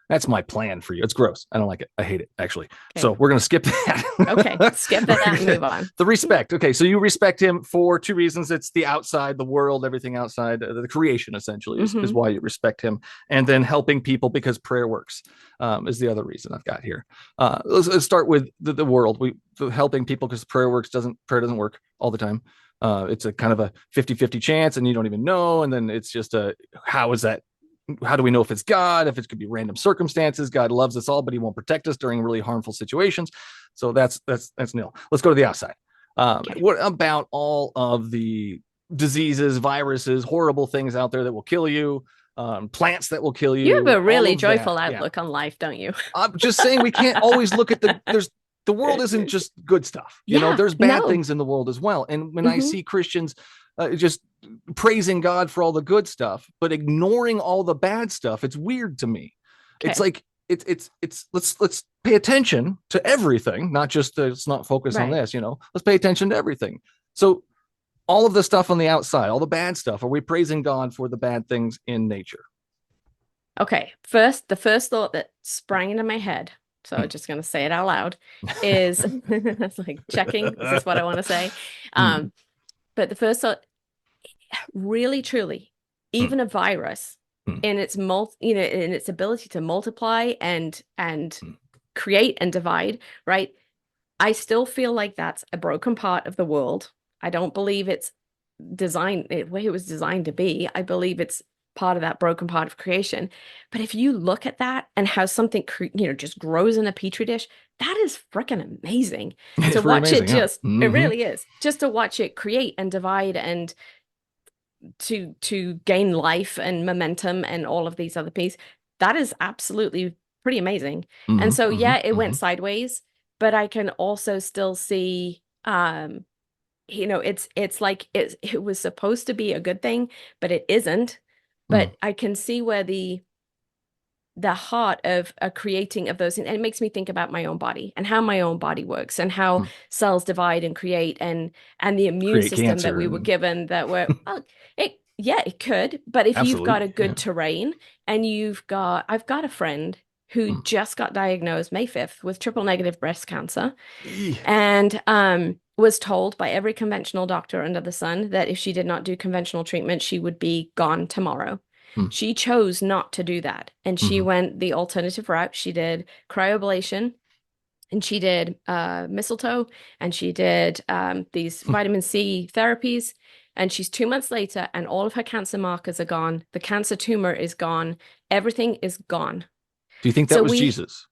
That's my plan for you. It's gross. I don't like it. I hate it, actually. Okay. So we're going to skip that. Okay. Skip that and move on. The respect. Okay. So you respect him for two reasons. It's the outside, the world, everything outside, the creation essentially is why you respect him. And then helping people because prayer works is the other reason I've got here. Let's start with the world. Helping people because prayer doesn't work all the time. It's a kind of a 50-50 chance and you don't even know. And then it's just how is that? How do we know if it's God, if it could be random circumstances? God loves us all, but he won't protect us during really harmful situations. So that's nil. Let's go to the outside. What about all of the diseases, viruses, horrible things out there that will kill you, plants that will kill you? You have a really joyful outlook on life, don't you? I'm just saying we can't always look at the world isn't just good stuff. You know, there's bad things in the world as well. And when I see Christians just praising God for all the good stuff, but ignoring all the bad stuff, it's weird to me. Okay. It's like it's let's pay attention to everything, not just let's not focus on this. Let's pay attention to everything. So all of the stuff on the outside, all the bad stuff, are we praising God for the bad things in nature? Okay, the first thought that sprang into my head, so I'm just going to say it out loud, is it's like checking. Is this what I want to say? But the first thought, really, truly, even a virus in its in its ability to multiply and create and divide, right? I still feel like that's a broken part of the world. I don't believe it's designed the way it was designed to be. I believe it's part of that broken part of creation. But if you look at that and how something just grows in a petri dish, that is freaking amazing. It's To pretty watch amazing, it yeah. it really is. Just to watch it create and divide and to gain life and momentum and all of these other pieces, that is absolutely pretty amazing. And so yeah, it went sideways, but I can also still see it's like it was supposed to be a good thing, but it isn't. But I can see where the heart of a creating of those, and it makes me think about my own body and how my own body works and how cells divide and create and the immune Create system that cancer we were and- given that were it could, but if you've got a Absolutely, good terrain and I've got a friend who just got diagnosed May 5th with triple negative breast cancer and was told by every conventional doctor under the sun that if she did not do conventional treatment, she would be gone tomorrow. She chose not to do that. And she went the alternative route. She did cryoablation and she did mistletoe and she did these vitamin C therapies. And she's 2 months later and all of her cancer markers are gone. The cancer tumor is gone. Everything is gone. Do you think that was Jesus?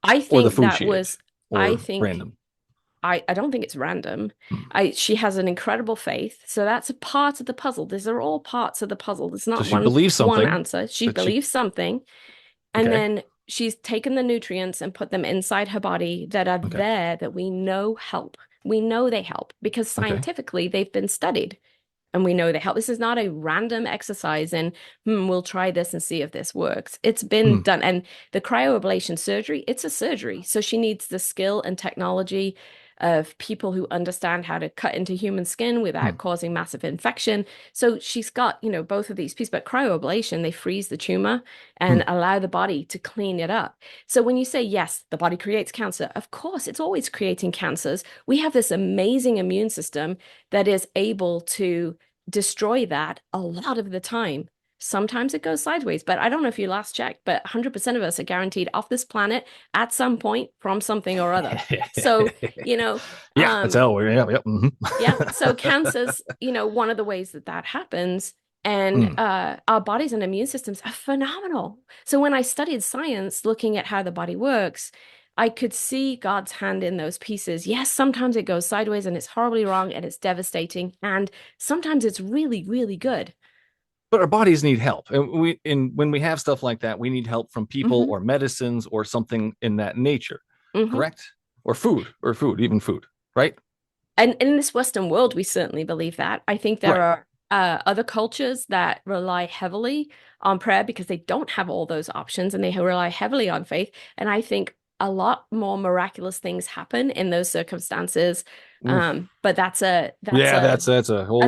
I Or the think food that she ate? was, Or I think random? I don't think it's random. She has an incredible faith. So that's a part of the puzzle. These are all parts of the puzzle. There's So not she believes one something. answer. She that she- believes something. And Okay. then she's taken the nutrients and put them inside her body that are Okay. there that we know help. We know they help because scientifically they've been studied and we know they help. This is not a random exercise and we'll try this and see if this works. It's been done. And the cryoablation surgery, it's a surgery. So she needs the skill and technology of people who understand how to cut into human skin without causing massive infection. So she's got, both of these pieces, but cryoablation, they freeze the tumor and allow the body to clean it up. So when you say, yes, the body creates cancer, of course, it's always creating cancers. We have this amazing immune system that is able to destroy that a lot of the time. Sometimes it goes sideways, but I don't know if you last checked, but 100% of us are guaranteed off this planet at some point from something or other. So, that's how we're, yeah. So cancer's, one of the ways that happens. And our bodies and immune systems are phenomenal. So when I studied science, looking at how the body works, I could see God's hand in those pieces. Yes, sometimes it goes sideways and it's horribly wrong and it's devastating. And sometimes it's really, really good. But our bodies need help. And when we have stuff like that, we need help from people or medicines or something in that nature. Correct? Or food, even food, right? And in this Western world, we certainly believe that. I think there are other cultures that rely heavily on prayer because they don't have all those options and they rely heavily on faith. And I think a lot more miraculous things happen in those circumstances. But that's a whole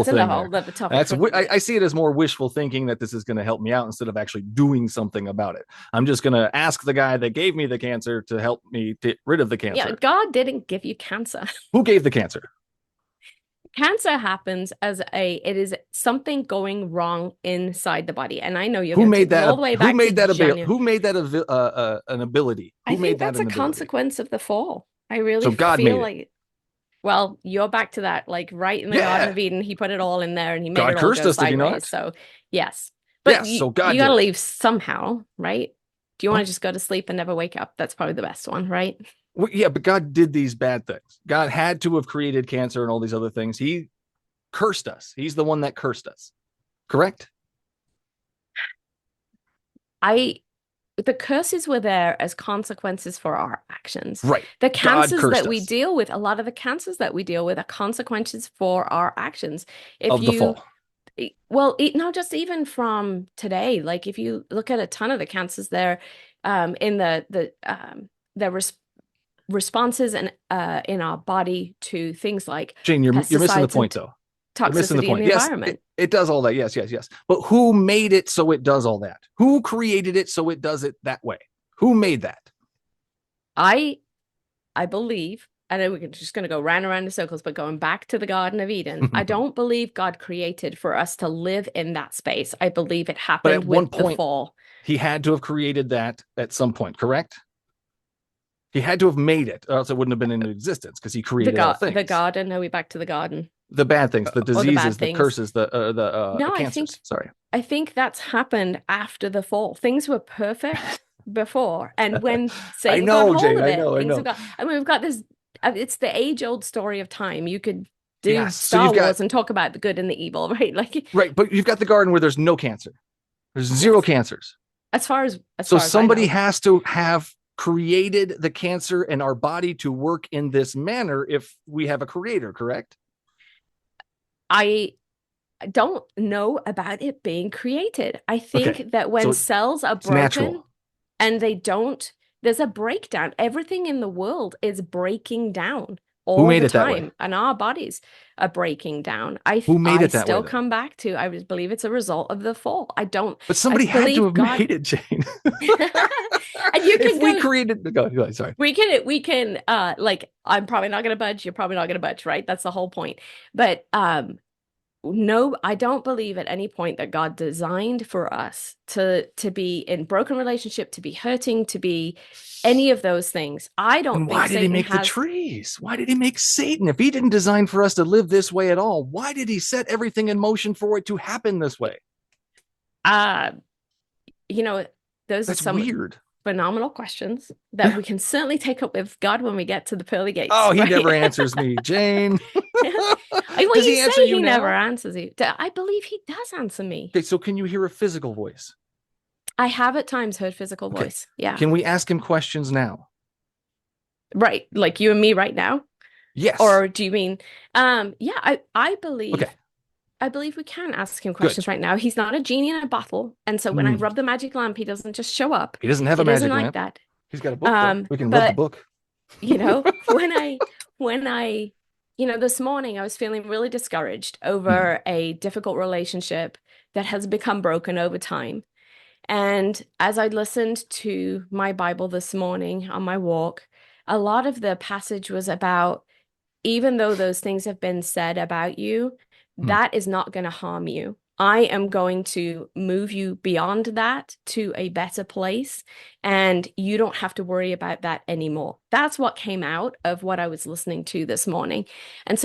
thing. Whole other topic. I see it as more wishful thinking that this is going to help me out instead of actually doing something about it. I'm just going to ask the guy that gave me the cancer to help me get rid of the cancer. Yeah, God didn't give you cancer. Who gave the cancer? Cancer happens it is something going wrong inside the body. And I know you're who going made to that all the way back who made to that January. who made that an ability? Who I think made that's that a an consequence of the fall. I really So God feel made like well, you're back to that, like right in the Garden of Eden, he put it all in there and he made God it all cursed go us, did he sideways. not? So yes. But so God you gotta did it. leave somehow, right? Do you want to just go to sleep and never wake up? That's probably the best one, right? Well, yeah, but God did these bad things. God had to have created cancer and all these other things. He cursed us. He's the one that cursed us. Correct? The curses were there as consequences for our actions. Right. The cancers that we us. deal with, a lot of the cancers that we deal with are consequences for our actions. The fall. Well, not just even from today. Like if you look at a ton of the cancers there, in the responses and in our body to things like Jayne, you're missing the point though. Toxicity missing the point. in the Yes, environment. It does all that. Yes. But who made it so it does all that? Who created it so it does it that way? Who made that? I believe, I know we're just going to go round and round in circles, but going back to the Garden of Eden, I don't believe God created for us to live in that space. I believe it happened with the fall. He had to have created that at some point, correct? He had to have made it, or else it wouldn't have been in existence because he created all things. The garden. Are we back to the garden? The bad things, the diseases, the curses, the No, cancers. I think that's happened after the fall. Things were perfect before, and when Satan got hold Jayne, of it, I know. We've got this. It's the age-old story of time. You could do so Star Wars and talk about the good and the evil, right? Right, but you've got the garden where there's no cancer. There's zero cancers. As far as somebody has to have created the cancer in our body to work in this manner if we have a creator, correct? I don't know about it being created. I think that when cells are broken and they don't, there's a breakdown. Everything in the world is breaking down all the time, and our bodies are breaking down. I still come back to, I believe it's a result of the fall. But somebody had to have made it, Jayne. And you can sorry. We can I'm probably not going to budge. You're probably not going to budge, right? That's the whole point. But no, I don't believe at any point that God designed for us to be in broken relationship, to be hurting, to be any of those things. I don't think why did he make the trees? Why did he make Satan? If he didn't design for us to live this way at all, why did he set everything in motion for it to happen this way? Those are some weird, phenomenal questions that we can certainly take up with God when we get to the pearly gates. Oh, he never answers me, Jayne. Does he answer you? He never answers you. I believe he does answer me. Okay, so can you hear a physical voice? I have at times heard physical voice. Yeah. Can we ask him questions now? Right, like you and me right now? Yes. Or do you mean? I believe. Okay. I believe we can ask him questions right now. He's not a genie in a bottle, and so when I rub the magic lamp, he doesn't just show up. He doesn't have a magic lamp like that. He's got a book. We can rub the book. When I this morning I was feeling really discouraged over a difficult relationship that has become broken over time. And as I listened to my Bible this morning on my walk, a lot of the passage was about, even though those things have been said about you, that is not going to harm you. I am going to move you beyond that to a better place, and you don't have to worry about that anymore. That's what came out of what I was listening to this morning. And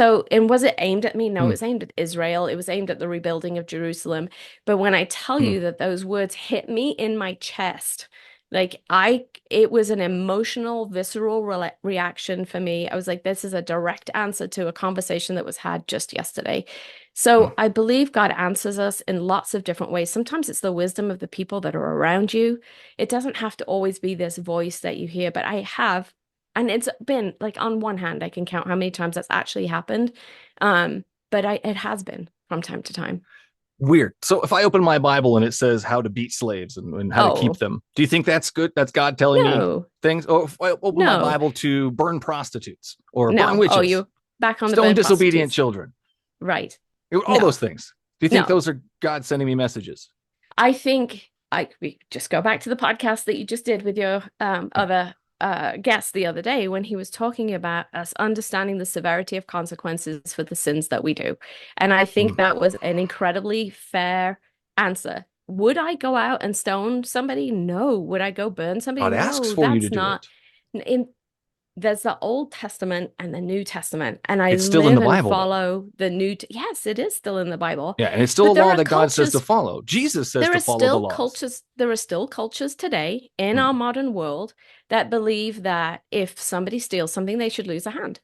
was it aimed at me? No, it was aimed at Israel. It was aimed at the rebuilding of Jerusalem. But when I tell you that those words hit me in my chest, it was an emotional, visceral reaction for me. I was like, this is a direct answer to a conversation that was had just yesterday. So I believe God answers us in lots of different ways. Sometimes it's the wisdom of the people that are around you. It doesn't have to always be this voice that you hear, but I have, and it's been on one hand, I can count how many times that's actually happened. But it has been from time to time. Weird. So if I open my Bible and it says how to beat slaves and how to keep them, do you think that's good? That's God telling me things? Or if I open my Bible to burn prostitutes or burn witches, you back on the stone disobedient children, right? All those things. Do you think those are God sending me messages? I think we just go back to the podcast that you just did with your other guest the other day when he was talking about us understanding the severity of consequences for the sins that we do. And I think that was an incredibly fair answer. Would I go out and stone somebody? No. Would I go burn somebody? God asks for you to do it. There's the Old Testament and the New Testament, and it's still in the Bible. Follow the New. Yes, it is still in the Bible. Yeah, and it's still a law that God says to follow. Jesus says to follow the laws. There are still cultures today in our modern world that believe that if somebody steals something, they should lose a hand.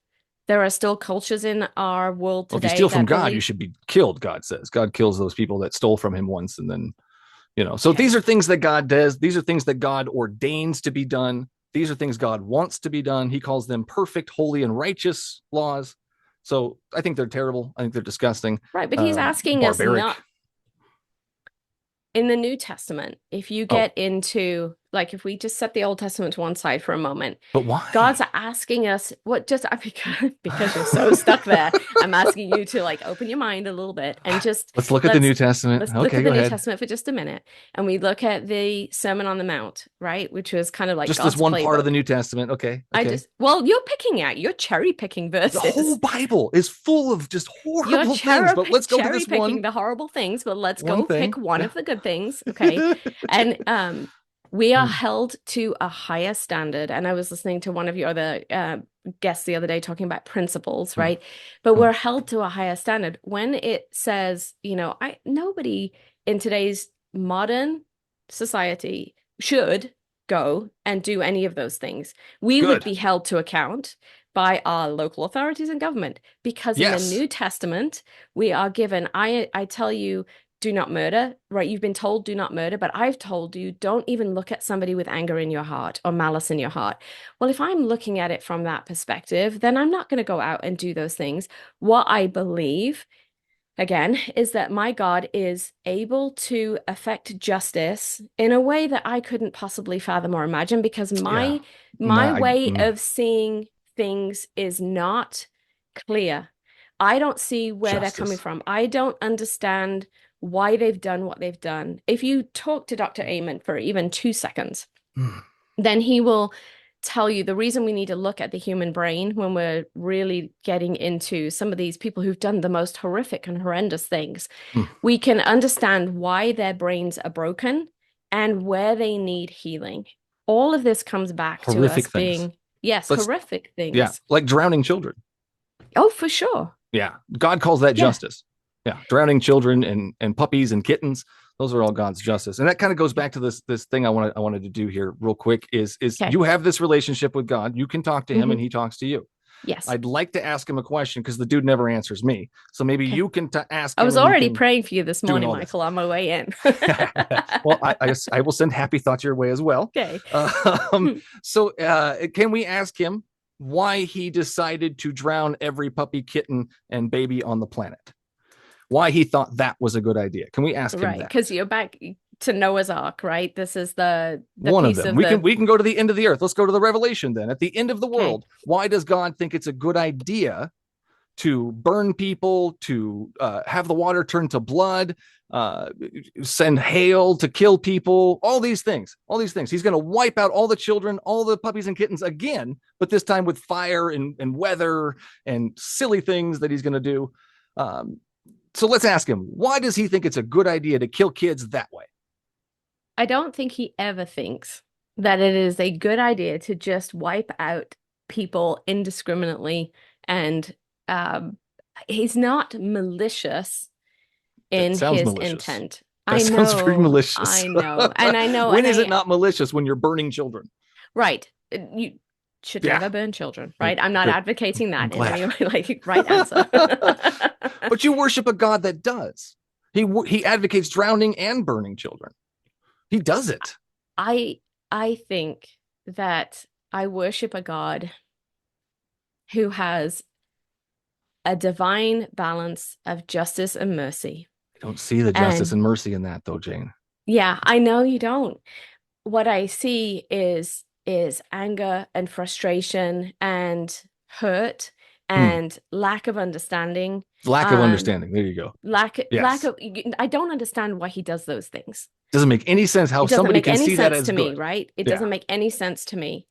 There are still cultures in our world today. If you steal from God, you should be killed. God says God kills those people that stole from Him once, and then So these are things that God does. These are things that God ordains to be done. These are things God wants to be done. He calls them perfect, holy, and righteous laws. So I think they're terrible. I think they're disgusting. Right, but he's asking us not in the New Testament. If you get into, if we just set the Old Testament to one side for a moment. But why? God's asking us, because you're so stuck there. I'm asking you to open your mind a little bit and just let's look at the New Testament. Let's look at the New Testament for just a minute, and we look at the Sermon on the Mount, right? Which was kind of like just God's this one playbook. Part of the New Testament. Okay. You're cherry picking verses. The whole Bible is full of just horrible things. But let's go to this one. The horrible things, but let's go pick one of the good things. Okay, and We are Mm. held to a higher standard. And I was listening to one of your other guests the other day talking about principles, Mm. right? But Mm. we're held to a higher standard. When it says, nobody in today's modern society should go and do any of those things. We would Good. be held to account by our local authorities and government because in the Yes. New Testament, we are given, I tell you, do not murder, right? You've been told do not murder, but I've told you don't even look at somebody with anger in your heart or malice in your heart. Well, if I'm looking at it from that perspective, then I'm not going to go out and do those things. What I believe, again, is that my God is able to effect justice in a way that I couldn't possibly fathom or imagine because Yeah. my way of seeing things is not clear. I don't see where they're coming Justice. from. I don't understand why they've done what they've done. If you talk to Dr. Amen for even 2 seconds, Mm. then he will tell you the reason we need to look at the human brain when we're really getting into some of these people who've done the most horrific and horrendous things. Mm. We can understand why their brains are broken and where they need healing. All of this comes back to us Horrific things. being, yes, Let's- horrific things. Yeah, like drowning children. Oh, for sure. Yeah, God calls that Yeah. justice. Yeah, drowning children and puppies and kittens. Those are all God's justice. And that kind of goes back to this thing I wanted to do here real quick is Okay. you have this relationship with God. You can talk to him and he talks to you. Yes. I'd like to ask him a question because the dude never answers me. So maybe Okay. you can ask I him. was and you already can- praying for you this morning, all this. Michael, on my way in. Well, I will send happy thoughts your way as well. Okay. So can we ask him why he decided to drown every puppy, kitten, and baby on the planet? Why he thought that was a good idea? Can we ask him Right, that? because you're back to Noah's Ark, right? This is the One of piece them. We can go to the end of the earth. Let's go to the Revelation then. At the end of the world, why does God think it's a good idea to burn people, to have the water turn to blood, send hail to kill people, all these things. He's going to wipe out all the children, all the puppies and kittens again, but this time with fire and weather and silly things that he's going to do. So let's ask him, why does he think it's a good idea to kill kids that way? I don't think he ever thinks that it is a good idea to just wipe out people indiscriminately. And he's not malicious in his malicious. intent. That sounds pretty malicious. I know. And I know. When is it not malicious? When you're burning children. Right. You should never burn children, right? I'm not Good. advocating that in glad. any way, like right answer. But you worship a God that does. He advocates drowning and burning children. He does it. I think that I worship a God who has a divine balance of justice and mercy. I don't see the justice and mercy in that, though, Jayne. Yeah, I know you don't. What I see is anger and frustration and hurt and lack of understanding. Lack of understanding. There you go. Lack of. I don't understand why he does those things. Doesn't make any sense how somebody can see that as to good. Me, right? It doesn't make any sense to me.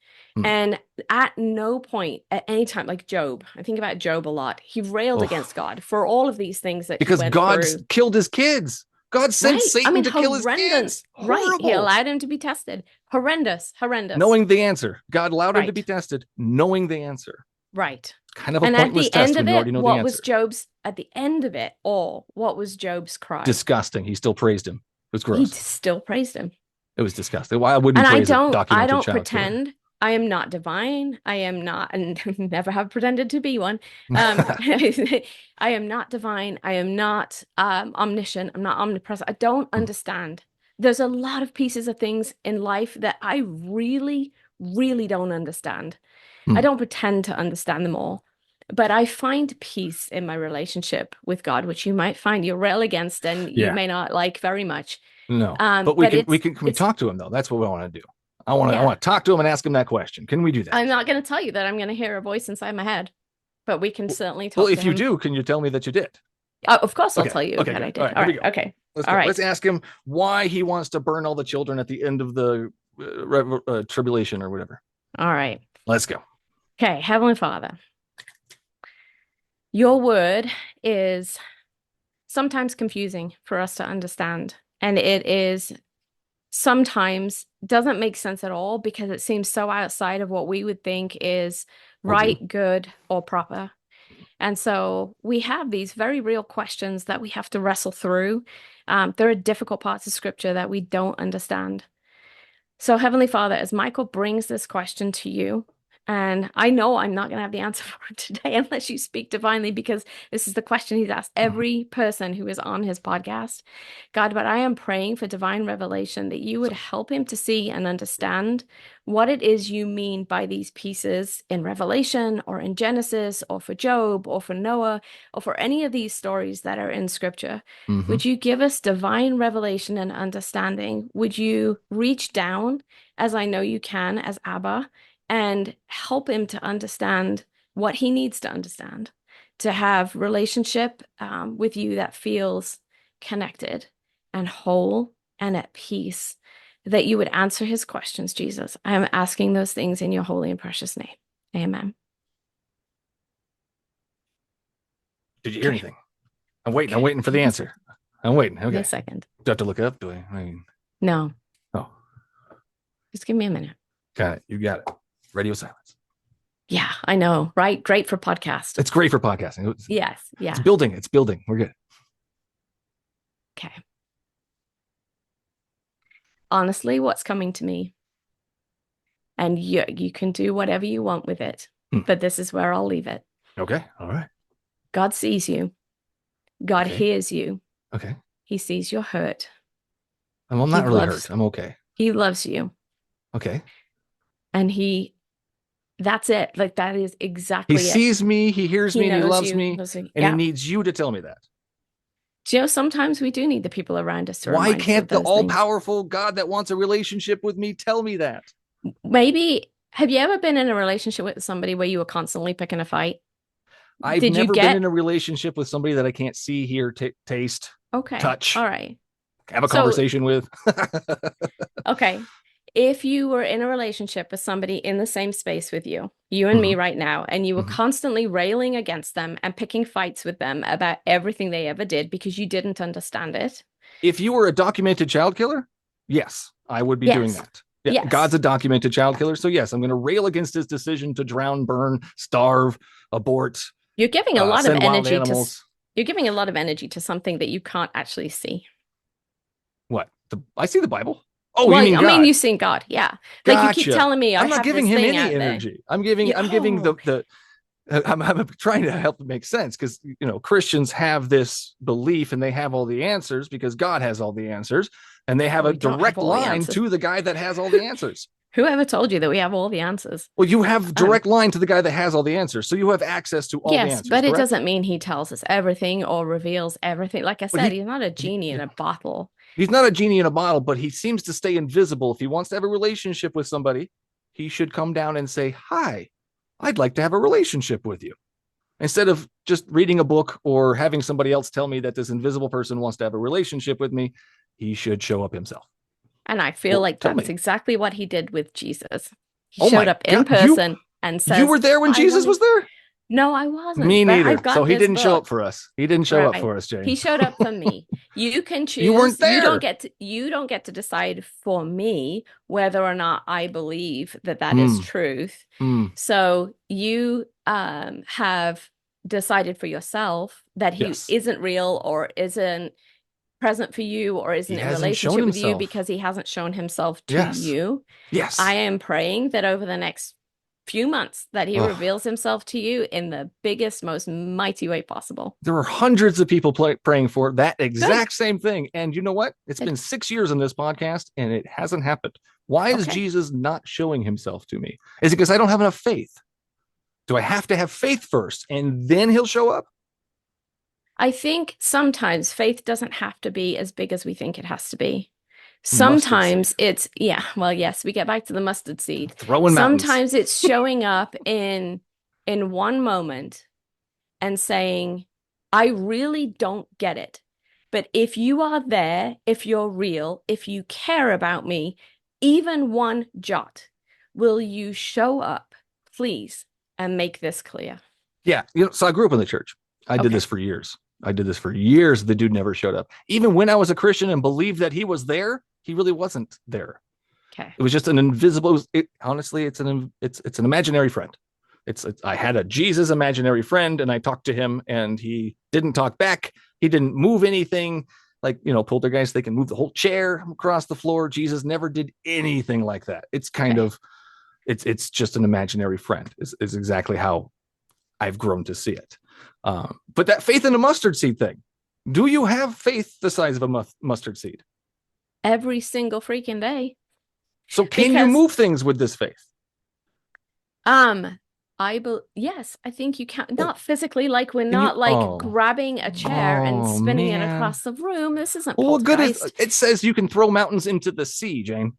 And at no point, at any time, like Job, I think about Job a lot. He railed against God for all of these things that because he went God through. Killed his kids. God sent Satan to kill his kids. Right. Horrible. He allowed him to be tested. Horrendous. Knowing the answer. God allowed him to be tested, knowing the answer. Right. Kind of a pointless test when you already know the answer. What was Job's, at the end of it all, what was Job's cry? Disgusting. He still praised him. It was gross. He still praised him. It was disgusting. Why wouldn't praise I don't pretend. I am not divine. I am not, and never have pretended to be one. I am not divine. I am not omniscient. I'm not omnipresent. I don't understand. There's a lot of pieces of things in life that I really, really don't understand. I don't pretend to understand them all. But I find peace in my relationship with God, which you might find you rail against and you may not like very much. No, but can we talk to him though? That's what we want to do. I want to talk to him and ask him that question. Can we do that? I'm not going to tell you that I'm going to hear a voice inside my head, but we can certainly talk. Well, if you do, can you tell me that you did? Of course, I'll tell you that I did. All right. Okay. Let's ask him why he wants to burn all the children at the end of the tribulation or whatever. All right. Let's go. Okay, Heavenly Father, your word is sometimes confusing for us to understand, and it is sometimes doesn't make sense at all because it seems so outside of what we would think is right, good, or proper. And so we have these very real questions that we have to wrestle through. There are difficult parts of scripture that we don't understand. So, Heavenly Father, as Michael brings this question to you, and I know I'm not going to have the answer for it today unless you speak divinely, because this is the question he's asked every person who is on his podcast. God, but I am praying for divine revelation that you would help him to see and understand what it is you mean by these pieces in Revelation or in Genesis or for Job or for Noah or for any of these stories that are in scripture. Mm-hmm. Would you give us divine revelation and understanding? Would you reach down, as I know you can, as Abba, and help him to understand what he needs to understand, to have relationship with you that feels connected and whole and at peace, that you would answer his questions, Jesus. I am asking those things in your holy and precious name. Amen. Did you hear anything? I'm waiting for the answer. I'm waiting. Okay. Give me a second. Do I have to look up? Do I mean, no. Oh. Just give me a minute. Got it. You got it. Radio silence. Yeah, I know, right? Great for podcast. It's great for podcasting. Yes, yeah. It's building. It's building. We're good. Okay. Honestly, what's coming to me, and you can do whatever you want with it, but this is where I'll leave it. Okay. All right. God sees you. God hears you. Okay. He sees your hurt. I'm not really hurt. I'm okay. He loves you. Okay. And that's it. Like, that is exactly it. He sees me, he hears me, and he loves me, and he needs you to tell me that. Do you know, sometimes we do need the people around us to remind us. Why can't the all-powerful God that wants a relationship with me tell me that? Maybe, have you ever been in a relationship with somebody where you were constantly picking a fight? I've never been in a relationship with somebody that I can't see, hear, taste, touch. All right. Have a conversation with. Okay. If you were in a relationship with somebody in the same space with you and me right now, and you were constantly railing against them and picking fights with them about everything they ever did because you didn't understand it. If you were a documented child killer, yes, I would be doing that. Yeah, yes. God's a documented child killer. So yes, I'm going to rail against his decision to drown, burn, starve, abort. You're giving a lot of energy you're giving a lot of energy to something that you can't actually see. What? I see the Bible. Oh, well, you mean God? I mean, you've seen God, yeah. Like, gotcha. You keep telling me I'm not giving him any energy. I'm giving I'm trying to help it make sense, because Christians have this belief and they have all the answers because God has all the answers, and they have a direct line to the guy that has all the answers. Whoever told you that we have all the answers? Well, you have direct line to the guy that has all the answers, so you have access to all the answers. Yes, but it doesn't mean he tells us everything or reveals everything. Like I said, he's not a genie in a bottle. He's not a genie in a bottle, but he seems to stay invisible. If he wants to have a relationship with somebody, he should come down and say, "Hi, I'd like to have a relationship with you." Instead of just reading a book or having somebody else tell me that this invisible person wants to have a relationship with me, he should show up himself. And I feel like that's exactly what he did with Jesus. He showed up in person and said, "You were there when Jesus was there?" No, I wasn't. Me neither. So he didn't show up for us. He didn't show up for us, Jayne. He showed up for me. You can choose. You weren't there. You don't get to decide for me whether or not I believe that is truth. So you have decided for yourself that he isn't real or isn't present for you or isn't in relationship with you because he hasn't shown himself to you. Yes. I am praying that over the next few months that he reveals himself to you in the biggest, most mighty way possible. There are hundreds of people praying for that exact same thing. And you know what? It's been 6 years on this podcast and it hasn't happened. Why is Jesus not showing himself to me? Is it because I don't have enough faith? Do I have to have faith first and then he'll show up? I think sometimes faith doesn't have to be as big as we think it has to be. Sometimes it's, yes, we get back to the mustard seed. Sometimes it's showing up in one moment and saying, I really don't get it. But if you are there, if you're real, if you care about me, even one jot, will you show up, please, and make this clear? Yeah. So I grew up in the church. I did this for years. The dude never showed up. Even when I was a Christian and believed that he was there, He really wasn't there. Okay. It was just an invisible. Honestly, it's an imaginary friend. I had a Jesus imaginary friend, and I talked to him, and he didn't talk back. He didn't move anything. Like, poltergeists, they can move the whole chair across the floor. Jesus never did anything like that. It's kind of, it's just an imaginary friend is exactly how I've grown to see it. But that faith in a mustard seed thing, do you have faith the size of a mustard seed? Every single freaking day. So can you move things with this faith? Yes, I think you can. Not physically, like we're not grabbing a chair and spinning it across the room. This isn't poltergeist. Well, it says you can throw mountains into the sea, Jayne.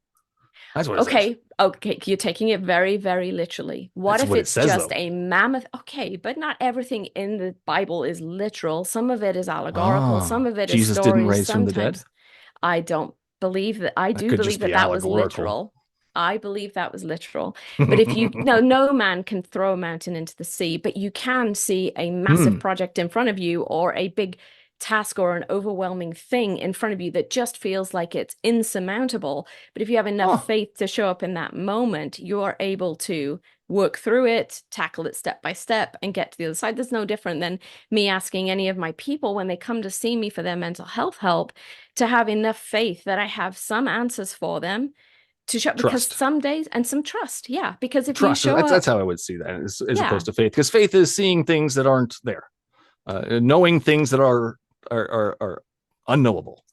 That's what it says. Okay, you're taking it very, very literally. What if it's just a mammoth? Okay, but not everything in the Bible is literal. Some of it is allegorical. Some of it is Jesus stories. Didn't raise from the dead? I don't believe that. I do believe that was literal. I believe that was literal. But if you no man can throw a mountain into the sea, but you can see a massive project in front of you, or a big task or an overwhelming thing in front of you that just feels like it's insurmountable. But if you have enough faith to show up in that moment, you're able to work through it, tackle it step by step, and get to the other side. That's no different than me asking any of my people when they come to see me for their mental health help to have enough faith that I have some answers for them to show, because some days, and some trust. Yeah. Because if you show that's how I would see that as opposed to faith, because faith is seeing things that aren't there, knowing things that are unknowable.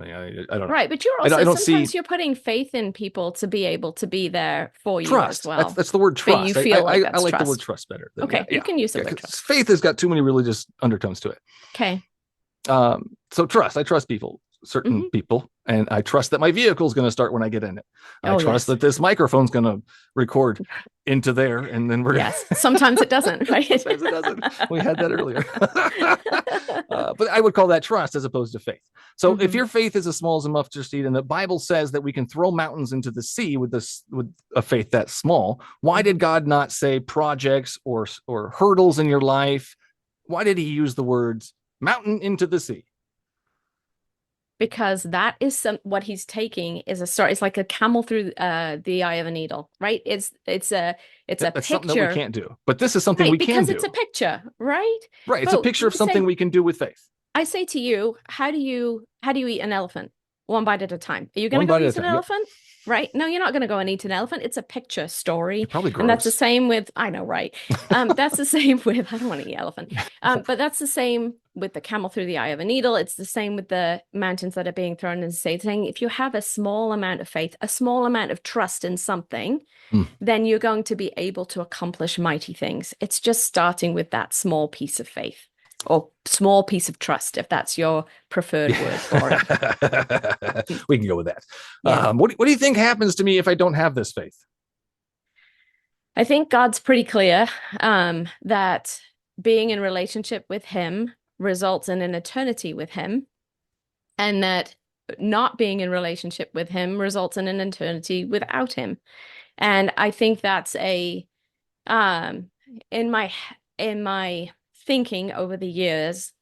I don't know. Right, but you're also sometimes you're putting faith in people to be able to be there for you as well. That's the word trust. But you feel I that's like trust. the word trust better. You can use the word trust. Faith has got too many religious undertones to it. Okay. So trust. I trust people, certain people, and I trust that my vehicle is going to start when I get in it. I trust that this microphone's going to record into there, and then we're Sometimes it doesn't, right? Sometimes it doesn't. We had that earlier. But I would call that trust as opposed to faith. So if your faith is as small as a mustard seed, and the Bible says that we can throw mountains into the sea with a faith that small, why did God not say projects or hurdles in your life? Why did he use the words mountain into the sea? Because that is what he's taking is a start. It's like a camel through the eye of a needle, right? It's a picture. Something that we can't do, but this is something we can do. Because it's a picture, right? Right. It's a picture of something we can do with faith. I say to you, how do you eat an elephant? One bite at a time. Are you going to go eat an elephant? Right? No, you're not going to go and eat an elephant. It's a picture story. Probably gross. And that's the same with, I know, right? That's the same with, I don't want to eat elephant. But that's the same with the camel through the eye of a needle. It's the same with the mountains that are being thrown in the sea. Saying if you have a small amount of faith, a small amount of trust in something, then you're going to be able to accomplish mighty things. It's just starting with that small piece of faith. Or small piece of trust, if that's your preferred word for it. We can go with that. Yeah. What do you think happens to me if I don't have this faith? I think God's pretty clear that being in relationship with him results in an eternity with him, and that not being in relationship with him results in an eternity without him. And I think that's in my thinking over the years,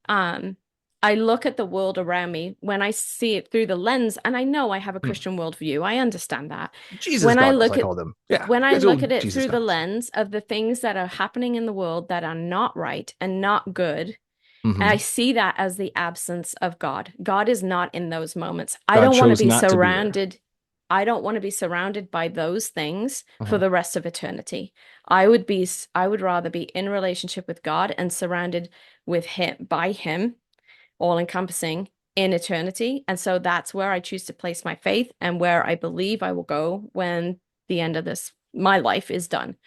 I look at the world around me when I see it through the lens, and I know I have a Christian worldview. I understand that. Jesus when goggles, I call them. Yeah. When I look at it through the lens of the things that are happening in the world that are not right and not good, and I see that as the absence of God. God is not in those moments. I don't want to be surrounded. I don't want to be surrounded by those things for the rest of eternity. I would rather be in relationship with God and surrounded with him, by him, all encompassing in eternity. And so that's where I choose to place my faith and where I believe I will go when the end of my life is done.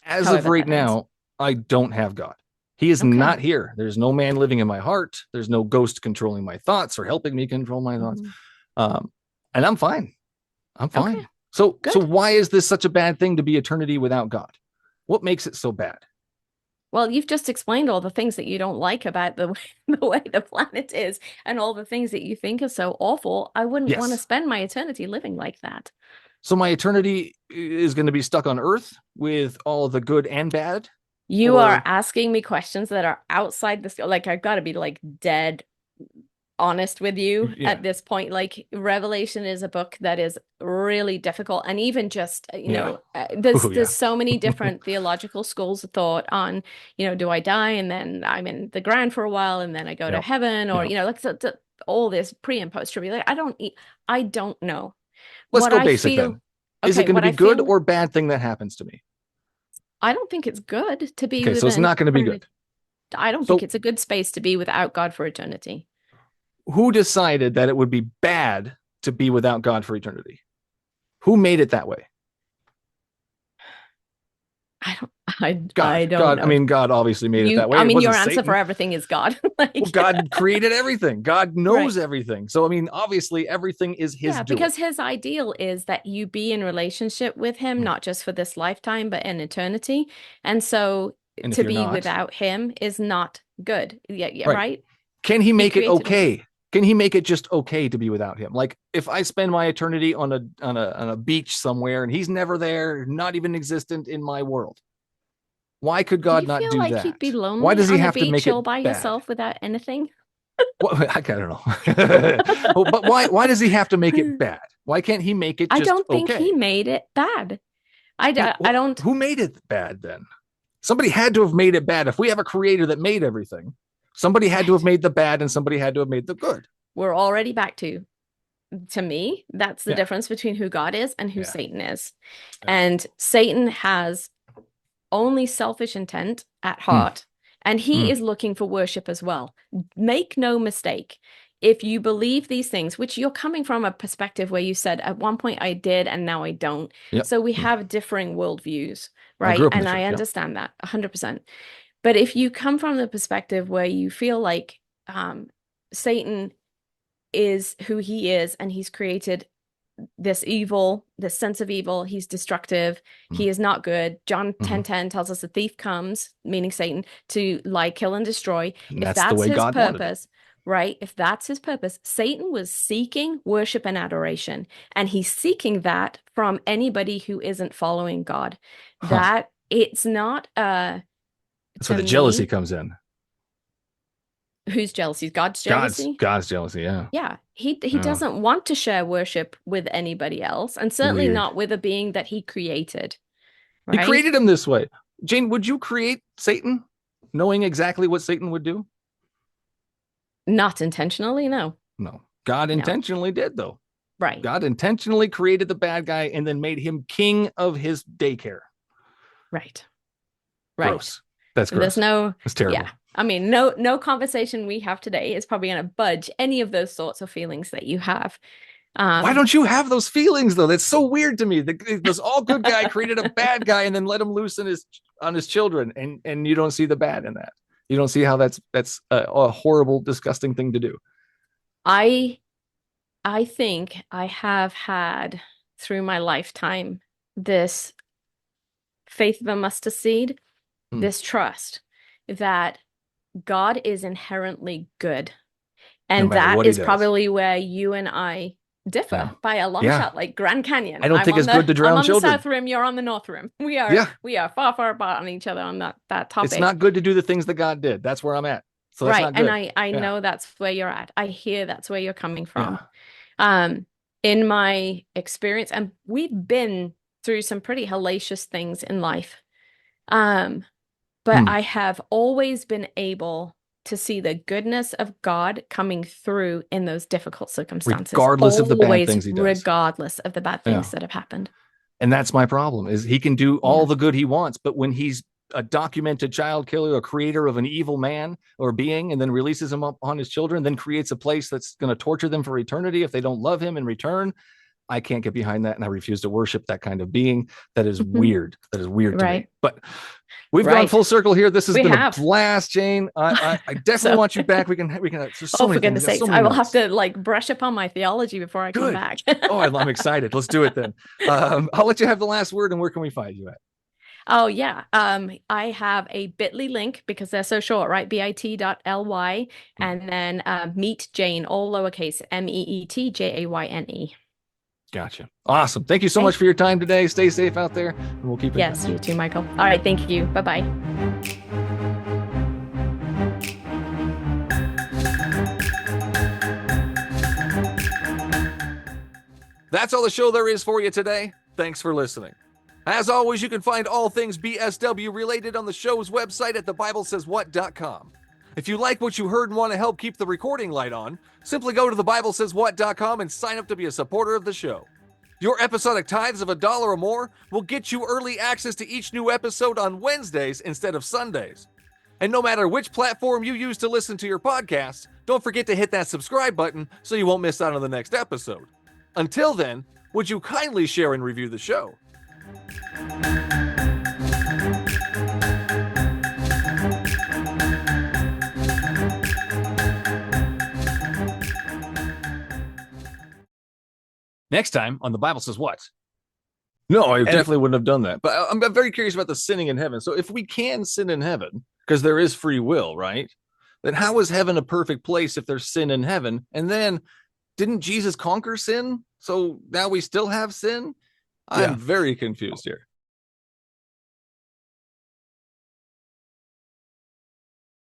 As of right now, I don't have God. He is not here. There's no man living in my heart. There's no ghost controlling my thoughts or helping me control my thoughts. And I'm fine. I'm fine. Okay. So why is this such a bad thing to be eternity without God? What makes it so bad? Well, you've just explained all the things that you don't like about the way the planet is and all the things that you think are so awful. I wouldn't want to spend my eternity living like that. So my eternity is going to be stuck on Earth with all of the good and bad? You are asking me questions that are outside the, like, I've got to be like dead honest with you Yeah. at this point. Like, Revelation is a book that is really difficult, and even just there's Ooh, yeah. so many different theological schools of thought on, do I die and then I'm in the ground for a while and then I go to Yep. heaven, or Yep. all this pre and post tribulation. I don't know. Let's What go I basic feel, then. Is it okay, going to what be I good feel, or bad thing that happens to me? I don't think it's good to be Okay, so it's within not going to be good. I don't think So it's a good space to be without God for eternity. who decided that it would be bad to be without God for eternity? Who made it that way? I don't God. know. I mean, God obviously made it that way. It Your wasn't answer Satan. for everything is God. Well, God created everything. God knows Right. everything. So, I mean, obviously everything is his doing. Because his ideal is that you be in relationship with him, not just for this lifetime, but in eternity. And so And if to you're be not, without him is not good. Yeah, right. right? Can he make it created all okay? Can he make it just okay to be without him? Like if I spend my eternity on a beach somewhere and he's never there, not even existent in my world, why could Do God you not feel do like that? he'd be Why lonely does he on a have to beach make it all by bad? yourself without anything? I don't know. Well, but why does he have to make it bad? Why can't he make it I just don't think he okay? made it bad. I don't. Who made it bad then? Somebody had to have made it bad. If we have a creator that made everything, somebody had to have made the bad and somebody had to have made the good. We're already back to me, that's the Yeah. difference between who God is and who Yeah. Satan is. Yeah. And Satan has only selfish intent at heart, and he is looking for worship as well. Make no mistake. If you believe these things, which you're coming from a perspective where you said, at one point I did and now I don't. Yep. So we have differing worldviews, I right? grew up in And the church, I yeah. understand that 100%. But if you come from the perspective where you feel like Satan is who he is, and he's created this evil, this sense of evil, he's destructive, he is not good. John 10:10 tells us the thief comes, meaning Satan, to lie, kill, and destroy. And If that's the way his God wanted it. purpose, right? If that's his purpose, Satan was seeking worship and adoration, and he's seeking that from anybody who isn't following God. That it's not That's where the jealousy comes in. Whose jealousy? God's jealousy? God's jealousy, yeah. Yeah, he doesn't want to share worship with anybody else, and certainly Weird. not with a being that he created. He Right? created him this way. Jayne, would you create Satan knowing exactly what Satan would do? Not intentionally, no. No. God intentionally did, though. Right. God intentionally created the bad guy and then made him king of his daycare. Right. Gross. That's gross. There's no. That's terrible. Yeah. I mean, no conversation we have today is probably going to budge any of those sorts of feelings that you have. Why don't you have those feelings, though? That's so weird to me. This all good guy created a bad guy and then let him loose on his children, and you don't see the bad in that. You don't see how that's a horrible, disgusting thing to do. I think I have had through my lifetime this faith of a mustard seed, this trust that God is inherently good. And that is probably where you and I differ by a long shot, like Grand Canyon. I don't think it's good to drown children. I'm on the South Rim, you're on the North Rim. We are far, far apart on each other on that topic. It's not good to do the things that God did. That's where I'm at. So that's not good. And I know that's where you're at. I hear that's where you're coming from. In my experience, and we've been through some pretty hellacious things in life. But I have always been able to see the goodness of God coming through in those difficult circumstances. Regardless of the bad things he does. Regardless of the bad things that have happened. And that's my problem, is he can do all the good he wants, but when he's a documented child killer, a creator of an evil man or being, and then releases him up on his children, then creates a place that's going to torture them for eternity if they don't love him in return, I can't get behind that, and I refuse to worship that kind of being. That is weird. That is weird to me. But we've gone full circle here. This has been a blast, Jayne. I definitely want you back. We can. There's so many for goodness sakes, I will have to brush up on my theology before I come back. I'm excited. Let's do it then. I'll let you have the last word. And where can we find you at? Oh yeah. I have a bit.ly link because they're so short, right? bit.ly, and then Meet Jayne, all lowercase, MEETJAYNE. Gotcha. Awesome. Thank you so much for your time today. Stay safe out there, and we'll keep in touch. You too, Michael. All right. Thank you. Bye-bye. That's all the show there is for you today. Thanks for listening. As always, you can find all things BSW related on the show's website at thebiblesayswhat.com. If you like what you heard and want to help keep the recording light on, simply go to thebiblesayswhat.com and sign up to be a supporter of the show. Your episodic tithes of $1 or more will get you early access to each new episode on Wednesdays instead of Sundays. And no matter which platform you use to listen to your podcast, don't forget to hit that subscribe button so you won't miss out on the next episode. Until then, would you kindly share and review the show? Next time on The Bible Says What? No, I definitely wouldn't have done that. But I'm very curious about the sinning in heaven. So if we can sin in heaven, because there is free will, right? Then how is heaven a perfect place if there's sin in heaven? And then didn't Jesus conquer sin? So now we still have sin? I'm very confused here.